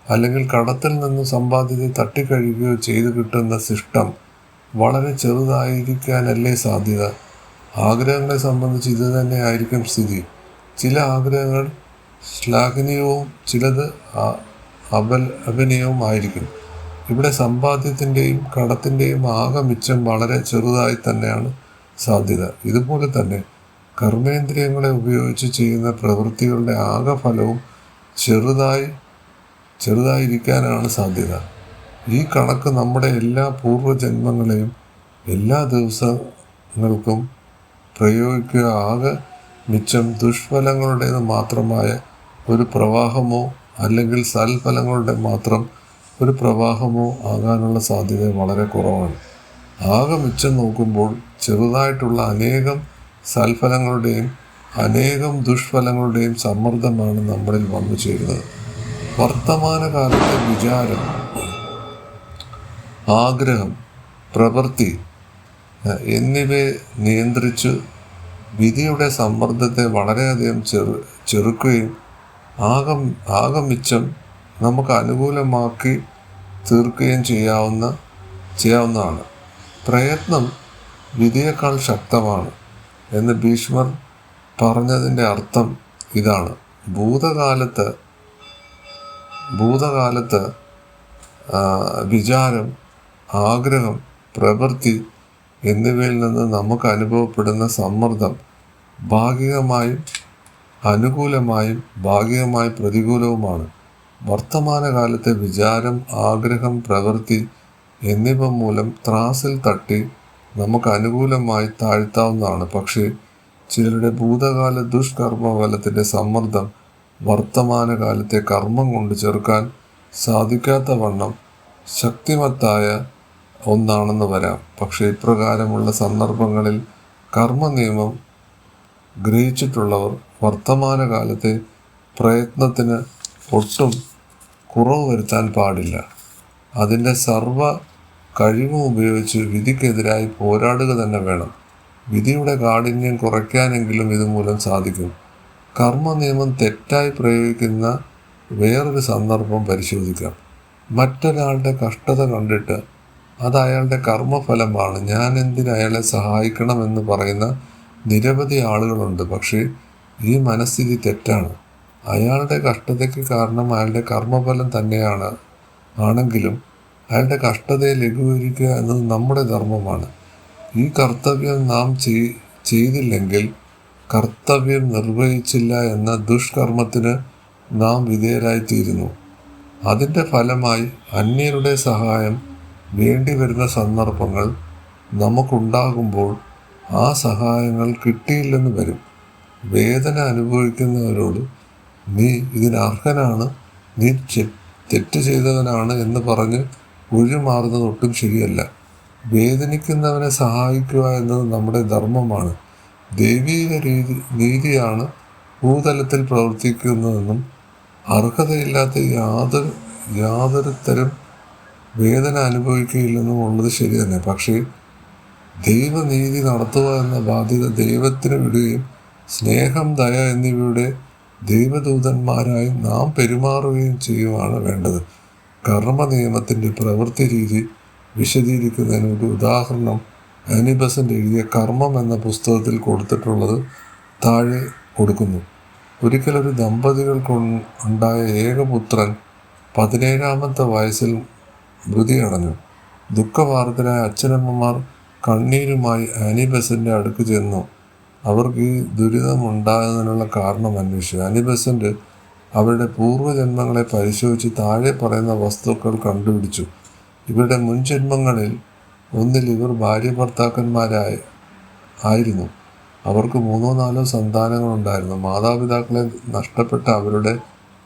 അല്ലെങ്കിൽ കടത്തിൽ നിന്നും സമ്പാദ്യത്തെ തട്ടിക്കഴിക്കുകയോ ചെയ്തു കിട്ടുന്ന ശിഷ്ടം വളരെ ചെറുതായിരിക്കാനല്ലേ സാധ്യത? ആഗ്രഹങ്ങളെ സംബന്ധിച്ച് ഇത് തന്നെ ആയിരിക്കും സ്ഥിതി. ചില ആഗ്രഹങ്ങൾ ശ്ലാഘനീയവും ചിലത് അപനീയവും ആയിരിക്കും. ഇവിടെ സമ്പാദ്യത്തിൻ്റെയും കടത്തിൻ്റെയും ആകെ മിച്ചം വളരെ ചെറുതായി തന്നെയാണ് സാധ്യത. ഇതുപോലെ തന്നെ കർമ്മേന്ദ്രിയങ്ങളെ ഉപയോഗിച്ച് ചെയ്യുന്ന പ്രവൃത്തികളുടെ ആകെ ഫലവും ചെറുതായിരിക്കാനാണ് സാധ്യത. ഈ കണക്ക് നമ്മുടെ എല്ലാ പൂർവ്വജന്മങ്ങളെയും എല്ലാ ദിവസങ്ങൾക്കും പ്രയോഗിക്കുക ആകെ മിച്ചം ദുഷ്ഫലങ്ങളുടേത് മാത്രമായ ഒരു പ്രവാഹമോ അല്ലെങ്കിൽ സൽഫലങ്ങളുടെ മാത്രം ഒരു പ്രവാഹമോ ആകാനുള്ള സാധ്യത വളരെ കുറവാണ്. ആകെ മിച്ചം നോക്കുമ്പോൾ ചെറുതായിട്ടുള്ള അനേകം സൽഫലങ്ങളുടെയും അനേകം ദുഷ്ഫലങ്ങളുടെയും സമ്മർദ്ദമാണ് നമ്മളിൽ വന്നു ചേരുന്നത്. വർത്തമാനകാലത്തെ വിചാരം, ആഗ്രഹം, പ്രവൃത്തി എന്നിവയെ നിയന്ത്രിച്ച് വിധിയുടെ സമ്മർദ്ദത്തെ വളരെയധികം ചെറുക്കുകയും ആകെ മിച്ചം നമുക്ക് അനുകൂലമാക്കി തീർക്കുകയും ചെയ്യാവുന്നതാണ്. പ്രയത്നം വിധിയേക്കാൾ ശക്തമാണ് എന്ന് ഭീഷ്മർ പറഞ്ഞതിൻ്റെ അർത്ഥം ഇതാണ്. ഭൂതകാലത്ത് വിചാരം, ആഗ്രഹം, പ്രവൃത്തി എന്നിവയിൽ നിന്ന് നമുക്ക് അനുഭവപ്പെടുന്ന സമ്മർദ്ദം ഭാഗികമായും അനുകൂലമായും ഭാഗികമായി പ്രതികൂലവുമാണ്. വർത്തമാനകാലത്തെ വിചാരം, ആഗ്രഹം, പ്രവൃത്തി എന്നിവ മൂലം ത്രാസിൽ തട്ടി നമുക്ക് അനുകൂലമായി താഴ്ത്താവുന്നതാണ്. പക്ഷേ ചിലരുടെ ഭൂതകാല ദുഷ്കർമ്മഫലത്തിൻ്റെ സമ്മർദ്ദം വർത്തമാനകാലത്തെ കർമ്മം കൊണ്ട് ചെറുക്കാൻ സാധിക്കാത്ത വണ്ണം ശക്തിമത്തായ ഒന്നാണെന്ന് വരാം. പക്ഷേ ഇപ്രകാരമുള്ള സന്ദർഭങ്ങളിൽ കർമ്മനിയമം ഗ്രഹിച്ചിട്ടുള്ളവർ വർത്തമാനകാലത്തെ പ്രയത്നത്തിന് ഒട്ടും കുറവ് വരുത്താൻ പാടില്ല. അതിൻ്റെ സർവ കഴിവും ഉപയോഗിച്ച് വിധിക്കെതിരായി പോരാടുക തന്നെ വേണം. വിധിയുടെ കാഠിന്യം കുറയ്ക്കാനെങ്കിലും ഇതുമൂലം സാധിക്കും. കർമ്മനിയമം തെറ്റായി പ്രയോഗിക്കുന്ന വേറൊരു സന്ദർഭം പരിശോധിക്കാം. മറ്റൊരാളുടെ കഷ്ടത കണ്ടിട്ട് അത് അയാളുടെ കർമ്മഫലമാണ്, ഞാൻ എന്തിന് അയാളെ സഹായിക്കണമെന്ന് പറയുന്ന നിരവധി ആളുകളുണ്ട്. പക്ഷേ ഈ മനസ്ഥിതി തെറ്റാണ്. അയാളുടെ കഷ്ടതയ്ക്ക് കാരണം അയാളുടെ കർമ്മഫലം തന്നെയാണ്. ആണെങ്കിലും അയാളുടെ കഷ്ടതയെ ലഘൂകരിക്കുക എന്നത് നമ്മുടെ ധർമ്മമാണ്. ഈ കർത്തവ്യം നാം ചെയ്തില്ലെങ്കിൽ, കർത്തവ്യം നിർവഹിച്ചില്ല എന്ന ദുഷ്കർമ്മത്തിന് നാം വിധേയരായിത്തീരുന്നു. അതിൻ്റെ ഫലമായി അന്യരുടെ സഹായം വേണ്ടിവരുന്ന സന്ദർഭങ്ങൾ നമുക്കുണ്ടാകുമ്പോൾ ആ സഹായങ്ങൾ കിട്ടിയില്ലെന്ന് വരും. വേദന അനുഭവിക്കുന്നവരോട് നീ ഇതിനർഹനാണ്, നീ തെറ്റ് ചെയ്തവനാണ് എന്ന് പറഞ്ഞ് ഒഴിമാറുന്നത് ഒട്ടും ശരിയല്ല. വേദനിക്കുന്നവനെ സഹായിക്കുക എന്നത് നമ്മുടെ ധർമ്മമാണ്. ദൈവീക നീതിയാണ് ഭൂതലത്തിൽ പ്രവർത്തിക്കുന്നതെന്നും അർഹതയില്ലാത്ത യാതൊരുത്തരും വേദന അനുഭവിക്കുകയില്ലെന്നും ഉള്ളത് ശരി തന്നെ. പക്ഷേ ദൈവനീതി നടത്തുക എന്ന ബാധ്യത ദൈവത്തിന് വിടുകയും സ്നേഹം, ദയ എന്നിവയുടെ ദൈവദൂതന്മാരായി നാം പെരുമാറുകയും ചെയ്യുകയാണ് വേണ്ടത്. കർമ്മ നിയമത്തിൻ്റെ പ്രവൃത്തി രീതി വിശദീകരിക്കുന്നതിന് ഒരു ഉദാഹരണം ആനി ബസന്റ് എഴുതിയ കർമ്മം എന്ന പുസ്തകത്തിൽ കൊടുത്തിട്ടുള്ളത് താഴെ കൊടുക്കുന്നു. ഒരിക്കലൊരു ദമ്പതികൾക്കുണ്ടായ ഏകപുത്രൻ 17-ാമത്തെ വയസ്സിൽ മൃതിയടഞ്ഞു. ദുഃഖവാർത്തരായ അച്ഛനമ്മമാർ കണ്ണീരുമായി ആനി ബസന്റെ അടുക്ക് ചെന്നു. അവർക്ക് ഈ ദുരിതമുണ്ടായതിനുള്ള കാരണം അന്വേഷിച്ചു. ആനി ബസന്റ് അവരുടെ പൂർവ്വജന്മങ്ങളെ പരിശോധിച്ച് താഴെ പറയുന്ന വസ്തുക്കൾ കണ്ടുപിടിച്ചു. ഇവരുടെ മുൻജന്മങ്ങളിൽ ഒന്നിൽ ഇവർ ഭാര്യ ഭർത്താക്കന്മാരായിരുന്നു. അവർക്ക് 3-4 സന്താനങ്ങളുണ്ടായിരുന്നു. മാതാപിതാക്കളെ നഷ്ടപ്പെട്ട അവരുടെ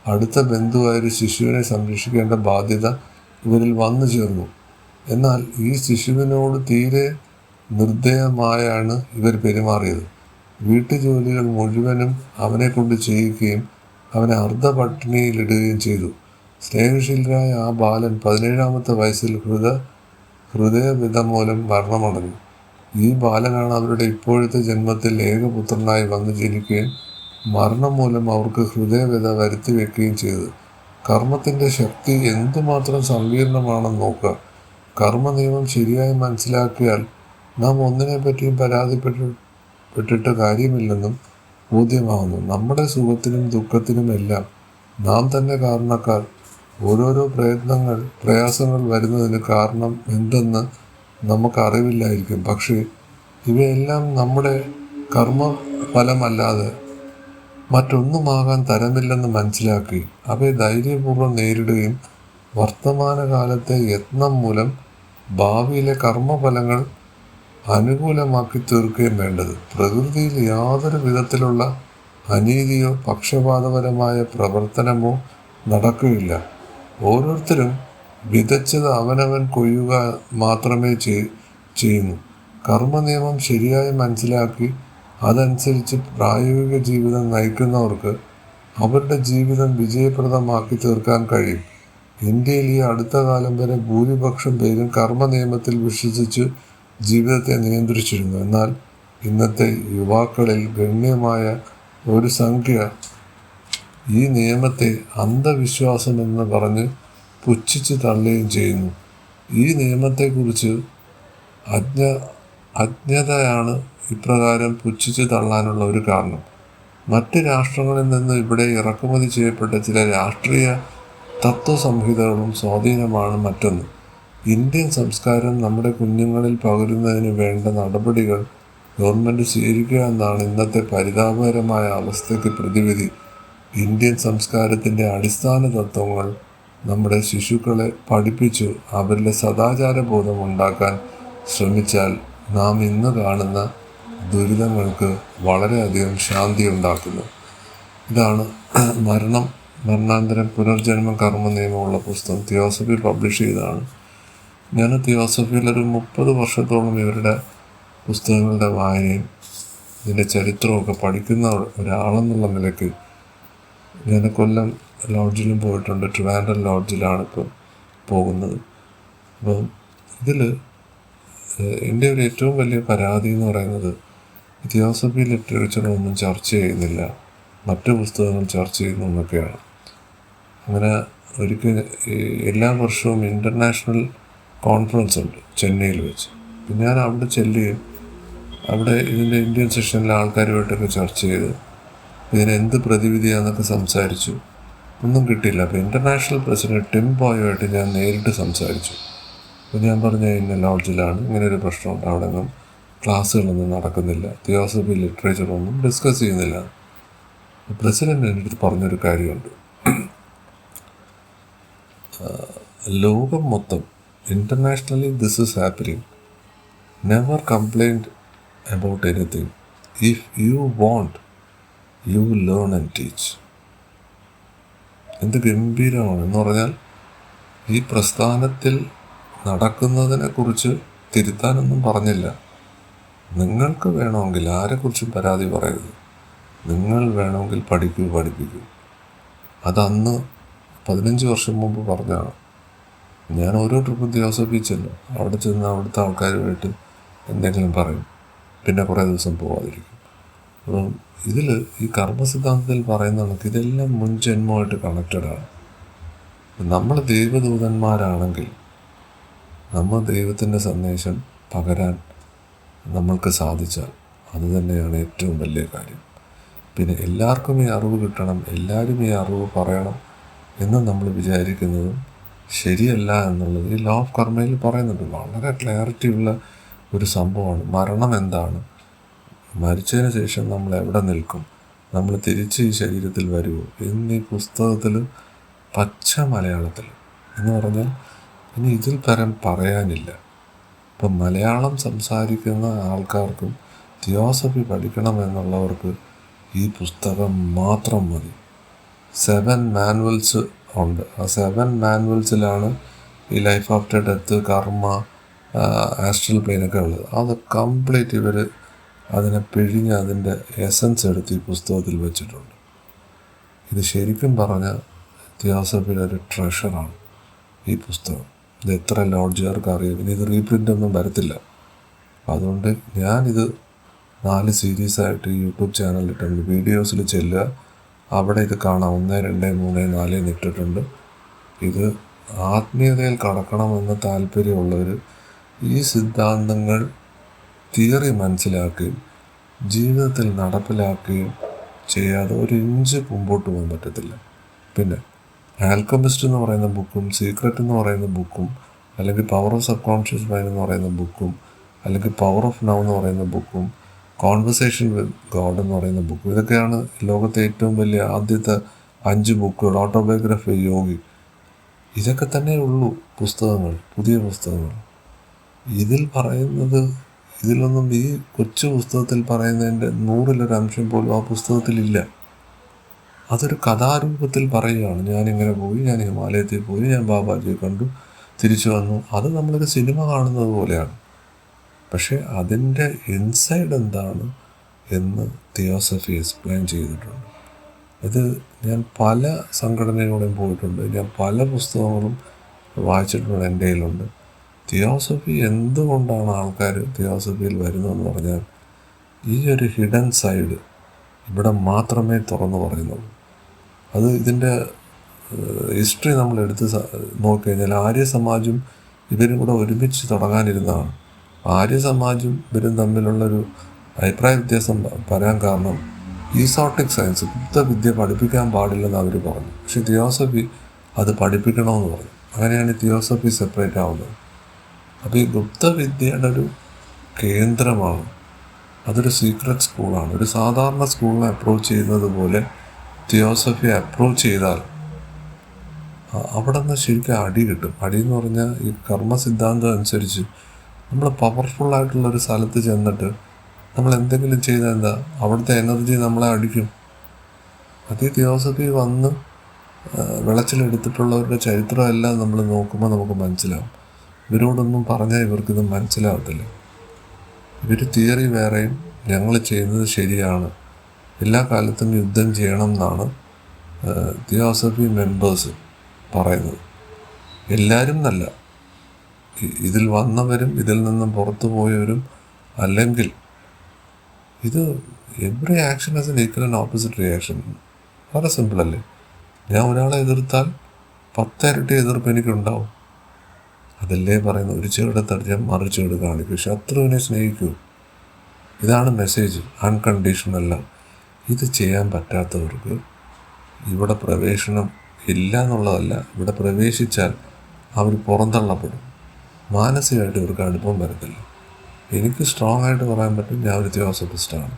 അടുത്ത ബന്ധുവായൊരു ശിശുവിനെ സംരക്ഷിക്കേണ്ട ബാധ്യത ഇവരിൽ വന്നു ചേർന്നു. എന്നാൽ ഈ ശിശുവിനോട് തീരെ നിർദ്ദയമായാണ് ഇവർ പെരുമാറിയത്. വീട്ടുജോലികൾ മുഴുവനും അവനെ കൊണ്ട് ചെയ്യിക്കുകയും അവനെ അർദ്ധപട്ടിണിയിലിടുകയും ചെയ്തു. സ്നേഹശീലരായ ആ ബാലൻ 17-ാമത്തെ വയസ്സിൽ ഹൃദയവിധം മൂലം മരണമടഞ്ഞു. ഈ ബാലനാണ് അവരുടെ ഇപ്പോഴത്തെ ജന്മത്തിൽ ഏകപുത്രനായി വന്നു ജനിക്കുകയും മരണം മൂലം അവർക്ക് ഹൃദയവിധ വരുത്തി വയ്ക്കുകയും ചെയ്തത്. കർമ്മത്തിൻ്റെ ശക്തി എന്തുമാത്രം സങ്കീർണമാണെന്ന് നോക്കുക. കർമ്മ നിയമം ശരിയായി മനസ്സിലാക്കിയാൽ നാം ഒന്നിനെപ്പറ്റിയും പരാതിപ്പെട്ടിട്ട് കാര്യമില്ലെന്നും ബോധ്യമാകുന്നു. നമ്മുടെ സുഖത്തിനും ദുഃഖത്തിനും എല്ലാം നാം തന്നെ കാരണക്കാർ. ഓരോരോ പ്രയാസങ്ങൾ വരുന്നതിന് കാരണം എന്തെന്ന് നമുക്കറിവില്ലായിരിക്കും. പക്ഷേ ഇവയെല്ലാം നമ്മുടെ കർമ്മഫലമല്ലാതെ മറ്റൊന്നുമാകാൻ തരമില്ലെന്ന് മനസ്സിലാക്കി അവയെ ധൈര്യപൂർവ്വം നേരിടുകയും വർത്തമാനകാലത്തെ യത്നം മൂലം ഭാവിയിലെ കർമ്മഫലങ്ങൾ അനുകൂലമാക്കി തീർക്കുകയും വേണ്ടത്. പ്രകൃതിയിൽ യാതൊരു വിധത്തിലുള്ള അനീതിയോ പക്ഷപാതപരമായ പ്രവർത്തനമോ നടക്കുകയില്ല. ഓരോരുത്തരും വിതച്ചത് അവനവൻ കൊയ്യുക മാത്രമേ ചെയ്യുന്നു. കർമ്മനിയമം ശരിയായി മനസ്സിലാക്കി അതനുസരിച്ച് പ്രായോഗിക ജീവിതം നയിക്കുന്നവർക്ക് അവരുടെ ജീവിതം വിജയപ്രദമാക്കി തീർക്കാൻ കഴിയും. ഇന്ത്യയിൽ ഈ അടുത്ത കാലം വരെ ഭൂരിപക്ഷം പേരും കർമ്മ നിയമത്തിൽ വിശ്വസിച്ച് ജീവിതത്തെ നിയന്ത്രിച്ചിരുന്നു. എന്നാൽ ഇന്നത്തെ യുവാക്കളിൽ ഗണ്യമായ ഒരു സംഖ്യ ഈ നിയമത്തെ അന്ധവിശ്വാസമെന്ന് പറഞ്ഞ് പുച്ഛിച്ച് തള്ളുകയും ചെയ്യുന്നു. ഈ നിയമത്തെക്കുറിച്ച് അജ്ഞതയാണ് ഇപ്രകാരം പുച്ഛിച്ച് തള്ളാനുള്ള ഒരു കാരണം. മറ്റ് രാഷ്ട്രങ്ങളിൽ നിന്ന് ഇവിടെ ഇറക്കുമതി ചെയ്യപ്പെട്ട ചില രാഷ്ട്രീയ തത്വസംഹിതകളും സ്വാധീനമാണ് മറ്റൊന്ന്. ഇന്ത്യൻ സംസ്കാരം നമ്മുടെ കുഞ്ഞുങ്ങളിൽ പകരുന്നതിന് വേണ്ട നടപടികൾ ഗവൺമെൻറ് സ്വീകരിക്കുക എന്നാണ് ഇന്നത്തെ പരിതാപകരമായ അവസ്ഥയ്ക്ക് പ്രതിവിധി. ഇന്ത്യൻ സംസ്കാരത്തിൻ്റെ അടിസ്ഥാന തത്വങ്ങൾ നമ്മുടെ ശിശുക്കളെ പഠിപ്പിച്ചു അവരിലെ സദാചാരബോധം ഉണ്ടാക്കാൻ ശ്രമിച്ചാൽ നാം ഇന്ന് കാണുന്ന ദുരിതങ്ങൾക്ക് വളരെയധികം ശാന്തി ഉണ്ടാക്കുന്നു. ഇതാണ് മരണാന്തരം പുനർജന്മ കർമ്മ നിയമമുള്ള പുസ്തകം. തിയോസഫി പബ്ലിഷ് ചെയ്തതാണ്. ഞാൻ തിയോസഫിയിലൊരു 30 വർഷത്തോളം ഇവരുടെ പുസ്തകങ്ങളുടെ വായനയും ഇതിൻ്റെ ചരിത്രമൊക്കെ പഠിക്കുന്ന ഒരാളെന്നുള്ള നിലയ്ക്ക് ഞാൻ കൊല്ലം ലോഡ്ജിലും പോയിട്ടുണ്ട്. ട്രിവാൻഡ്രം ലോഡ്ജിലാണ് ഇപ്പോൾ പോകുന്നത്. അപ്പം ഇതിൽ എൻ്റെ ഒരു ഏറ്റവും വലിയ പരാതി എന്ന് പറയുന്നത് തിയോസഫി ലിറ്ററേച്ചറൊന്നും ചർച്ച ചെയ്യുന്നില്ല, മറ്റു പുസ്തകങ്ങൾ ചർച്ച ചെയ്യുന്നു എന്നൊക്കെയാണ്. അങ്ങനെ ഒരിക്കൽ എല്ലാ വർഷവും ഇൻ്റർനാഷണൽ കോൺഫറൻസ് ഉണ്ട് ചെന്നൈയിൽ വെച്ച്. പിന്നെ ഞാൻ അവിടെ ചെല്ലുകയും അവിടെ ഇതിൻ്റെ ഇന്ത്യൻ സെക്ഷനിലെ ആൾക്കാരുമായിട്ടൊക്കെ ചർച്ച ചെയ്ത് ഇതിനെന്ത് പ്രതിവിധിയാണെന്നൊക്കെ സംസാരിച്ചു. ഒന്നും കിട്ടിയില്ല. അപ്പോൾ ഇൻ്റർനാഷണൽ പ്രസിഡന്റ് ടിം ബോയുമായിട്ട് ഞാൻ നേരിട്ട് സംസാരിച്ചു. അപ്പോൾ ഞാൻ പറഞ്ഞ ഇന്ന ലോഡ്ജിലാണ്, ഇങ്ങനെ ഒരു പ്രശ്നമുണ്ട്, അവിടെ നിന്നും ക്ലാസ്സുകളൊന്നും നടക്കുന്നില്ല, തിയോസഫി ലിറ്ററേച്ചറൊന്നും ഡിസ്കസ് ചെയ്യുന്നില്ല. പ്രസിഡന്റ് എൻ്റെ അടുത്ത് പറഞ്ഞൊരു കാര്യമുണ്ട്. ലോകം മൊത്തം internationally this is happening. Never complaint about anything. If you want you learn and teach. എന്ത് ഗംഭീരമാണ് എന്ന് പറഞ്ഞാൽ, ഈ പ്രസ്ഥാനത്തിൽ നടക്കുന്നതിനെക്കുറിച്ച് തിരുത്താനൊന്നും പറഞ്ഞില്ല. നിങ്ങൾക്ക് വേണമെങ്കിൽ ആരെക്കുറിച്ചും പരാതി പറയരുത്, നിങ്ങൾ വേണമെങ്കിൽ പഠിപ്പിക്കൂ. അതന്ന് 15 വർഷം മുമ്പ് പറഞ്ഞാണ്. ഞാൻ ഓരോ ട്രിപ്പും തിയോസഫി ചെല്ലും. അവിടെ ചെന്ന് അവിടുത്തെ ആൾക്കാരുമായിട്ട് എന്തെങ്കിലും പറയും, പിന്നെ കുറേ ദിവസം പോവാതിരിക്കും. അപ്പം ഇതിൽ ഈ കർമ്മസിദ്ധാന്തത്തിൽ പറയുന്ന കണക്ക് ഇതെല്ലാം മുൻജന്മമായിട്ട് കണക്റ്റഡാണ്. നമ്മൾ ദൈവദൂതന്മാരാണെങ്കിൽ നമ്മൾ ദൈവത്തിൻ്റെ സന്ദേശം പകരാൻ നമ്മൾക്ക് സാധിച്ചാൽ അത് തന്നെയാണ് ഏറ്റവും വലിയ കാര്യം. പിന്നെ എല്ലാവർക്കും ഈ അറിവ് കിട്ടണം, എല്ലാവരും ഈ അറിവ് പറയണം എന്ന് നമ്മൾ വിചാരിക്കുന്നതും ശരിയല്ല എന്നുള്ളത് ഈ ലോ ഓഫ് കർമ്മയിൽ പറയുന്നുണ്ട്. വളരെ ക്ലാരിറ്റി ഉള്ള ഒരു സംഭവമാണ്. മരണം എന്താണ്, മരിച്ചതിന് ശേഷം നമ്മൾ എവിടെ നിൽക്കും, നമ്മൾ തിരിച്ച് ഈ ശരീരത്തിൽ വരുമോ എന്നീ പുസ്തകത്തിൽ പച്ച മലയാളത്തിൽ എന്ന് പറഞ്ഞാൽ ഇനി ഇതിൽ പരം പറയാനില്ല. ഇപ്പം മലയാളം സംസാരിക്കുന്ന ആൾക്കാർക്കും തിയോസഫി പഠിക്കണമെന്നുള്ളവർക്ക് ഈ പുസ്തകം മാത്രം മതി. 7 മാനുവൽസ് ഉണ്ട്. ആ 7 മാനുവൽസിലാണ് ഈ ലൈഫ് ആഫ്റ്റർ ഡെത്ത്, കർമ്മ, ആസ്ട്രൽ പ്ലെയിനൊക്കെ ഉള്ളത്. അത് കംപ്ലീറ്റ് ഇവർ അതിനെ പിഴിഞ്ഞ് അതിൻ്റെ എസൻസ് എടുത്ത് ഈ പുസ്തകത്തിൽ വെച്ചിട്ടുണ്ട്. ഇത് ശരിക്കും പറഞ്ഞാൽ തിയോസഫിയുടെ ഒരു ട്രഷറാണ് ഈ പുസ്തകം. ഇത് എത്ര ലോഡ്ജുകാർക്ക് അറിയാം. ഇനി ഇത് റീപ്രിൻ്റ് ഒന്നും വരത്തില്ല. അതുകൊണ്ട് ഞാനിത് 4 സീരീസായിട്ട് യൂട്യൂബ് ചാനലിലിട്ടുണ്ട്. വീഡിയോസിൽ ചെല്ലുക, അവിടെ ഇത് കാണാം. 1, 2, 3, 4 ഇട്ടിട്ടുണ്ട്. ഇത് ആത്മീയതയിൽ കടക്കണമെന്ന് താല്പര്യമുള്ളവർ ഈ സിദ്ധാന്തങ്ങൾ തിയറി മനസ്സിലാക്കുകയും ജീവിതത്തിൽ നടപ്പിലാക്കുകയും ചെയ്യാതെ ഒരു ഇഞ്ച് മുമ്പോട്ട് പോകാൻ പറ്റത്തില്ല. പിന്നെ ആൽക്കമിസ്റ്റ് എന്ന് പറയുന്ന ബുക്കും, സീക്രട്ട് എന്ന് പറയുന്ന ബുക്കും, അല്ലെങ്കിൽ power of sub conscious mind എന്ന് പറയുന്ന ബുക്കും, അല്ലെങ്കിൽ പവർ ഓഫ് നൗ എന്ന് പറയുന്ന ബുക്കും, കോൺവെർസേഷൻ വിത്ത് ഗോഡ് എന്ന് പറയുന്ന ബുക്കും, ഇതൊക്കെയാണ് ലോകത്തെ ഏറ്റവും വലിയ ആദ്യത്തെ 5 ബുക്കുകൾ. ഓട്ടോബയോഗ്രഫി, യോഗി, ഇതൊക്കെ തന്നെ ഉള്ളൂ പുസ്തകങ്ങൾ, പുതിയ പുസ്തകങ്ങൾ. ഇതിൽ പറയുന്നത്, ഇതിലൊന്നും ഈ കൊച്ചു പുസ്തകത്തിൽ പറയുന്നതിൻ്റെ 100-1 അംശം പോലും ആ പുസ്തകത്തിലില്ല. അതൊരു കഥാരൂപത്തിൽ പറയുകയാണ്. ഞാനിങ്ങനെ പോയി, ഞാൻ ഹിമാലയത്തിൽ പോയി, ഞാൻ ബാബാജിയെ കണ്ടു, തിരിച്ചു വന്നു. അത് നമ്മളൊരു സിനിമ കാണുന്നത് പോലെയാണ്. പക്ഷേ അതിൻ്റെ ഇൻസൈഡ് എന്താണ് എന്ന് തിയോസഫി എക്സ്പ്ലെയിൻ ചെയ്തിട്ടുണ്ട്. ഇത് ഞാൻ പല സംഘടനകളിലും പോയിട്ടുണ്ട്, ഞാൻ പല പുസ്തകങ്ങളും വായിച്ചിട്ടുണ്ട്, എൻ്റെ കയ്യിലുണ്ട്. തിയോസഫി എന്തുകൊണ്ടാണ് ആൾക്കാർ തിയോസഫിയിൽ വരുന്നതെന്ന് പറഞ്ഞാൽ ഈ ഒരു ഹിഡൻ സൈഡ് ഇവിടെ മാത്രമേ തുറന്നു പറയുന്നുള്ളൂ. അത് ഇതിൻ്റെ ഹിസ്റ്ററി നമ്മൾ എടുത്ത് നോക്കിക്കഴിഞ്ഞാൽ ആര്യ സമാജും ഇവരും കൂടെ ഒരുമിച്ച് തുടങ്ങാനിരുന്നതാണ്. ആര്യ സമാജും ഇവരും തമ്മിലുള്ളൊരു അഭിപ്രായ വ്യത്യാസം പറയാൻ കാരണം ഈസോട്ടിക് സയൻസ്, ഗുപ്തവിദ്യ പഠിപ്പിക്കാൻ പാടില്ലെന്ന് അവർ പറഞ്ഞു. പക്ഷേ തിയോസഫി അത് പഠിപ്പിക്കണമെന്ന് പറഞ്ഞു. അങ്ങനെയാണ് തിയോസഫി സെപ്പറേറ്റ് ആവുന്നത്. അപ്പോൾ ഈ ഗുപ്തവിദ്യയുടെ ഒരു കേന്ദ്രമാണ്. അതൊരു സീക്രട്ട് സ്കൂളാണ്. ഒരു സാധാരണ സ്കൂളിനെ അപ്രോച്ച് ചെയ്യുന്നത് പോലെ തിയോസഫി അപ്രോച്ച് ചെയ്താൽ അവിടെ നിന്ന് ശരിക്കും അടി കിട്ടും. അടി എന്ന് പറഞ്ഞാൽ ഈ കർമ്മസിദ്ധാന്തം അനുസരിച്ച് നമ്മൾ പവർഫുള്ളായിട്ടുള്ളൊരു സ്ഥലത്ത് ചെന്നിട്ട് നമ്മൾ എന്തെങ്കിലും ചെയ്താൽ എന്താ, അവിടുത്തെ എനർജി നമ്മളെ അടിക്കും. അത് ഈ തിയോസഫി വന്ന് വിളച്ചിലെടുത്തിട്ടുള്ളവരുടെ ചരിത്രമെല്ലാം നമ്മൾ നോക്കുമ്പോൾ നമുക്ക് മനസ്സിലാവും. ഇവരോടൊന്നും പറഞ്ഞാൽ ഇവർക്കിത് മനസ്സിലാവത്തില്ല. ഇവർ തിയറി വേറെയും ഞങ്ങൾ ചെയ്യുന്നത് ശരിയാണ്, എല്ലാ കാലത്തും യുദ്ധം ചെയ്യണം എന്നാണ് തിയോസഫി മെമ്പേഴ്സ് പറയുന്നത്. എല്ലാവരും നല്ല, ഇതിൽ വന്നവരും ഇതിൽ നിന്നും പുറത്തു പോയവരും, അല്ലെങ്കിൽ ഇത് every action as an equal and opposite reaction. വളരെ സിമ്പിളല്ലേ. ഞാൻ ഒരാളെ എതിർത്താൽ 10 ഇരട്ടി എതിർപ്പ് എനിക്കുണ്ടാവും. അതല്ലേ പറയുന്നത്, ഒരു ചേട് തടിച്ചാൽ മറു ചേട് കാണിക്കൂ, ശത്രുവിനെ സ്നേഹിക്കൂ. ഇതാണ് മെസ്സേജ്, അൺകണ്ടീഷണൽ ലവ്. ഇത് ചെയ്യാൻ പറ്റാത്തവർക്ക് ഇവിടെ പ്രവേശനം ഇല്ല എന്നുള്ളതല്ല, ഇവിടെ പ്രവേശിച്ചാൽ അവർ പുറന്തള്ളപ്പെടും. മാനസികമായിട്ട് ഇവർക്ക് അടുപ്പം വരത്തില്ല. എനിക്ക് സ്ട്രോങ് ആയിട്ട് പറയാൻ പറ്റും, ഞാൻ ഒരു തിയോസഫിസ്റ്റാണ്.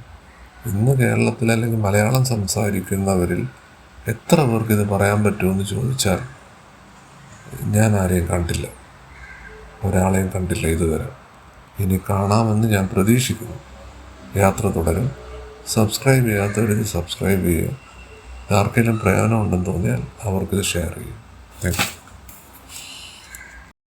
ഇന്ന് കേരളത്തിൽ അല്ലെങ്കിൽ മലയാളം സംസാരിക്കുന്നവരിൽ എത്ര പേർക്ക് ഇത് പറയാൻ പറ്റുമെന്ന് ചോദിച്ചാൽ ഞാൻ ആരെയും കണ്ടില്ല, ഒരാളെയും കണ്ടില്ല ഇതുവരെ. ഇനി കാണാമെന്ന് ഞാൻ പ്രതീക്ഷിക്കുന്നു. യാത്ര തുടരും. സബ്സ്ക്രൈബ് ചെയ്യാത്തവരിത് സബ്സ്ക്രൈബ് ചെയ്യുക. ആർക്കെങ്കിലും പ്രയോജനം ഉണ്ടെന്ന് തോന്നിയാൽ അവർക്കിത് ഷെയർ ചെയ്യും. Thank you.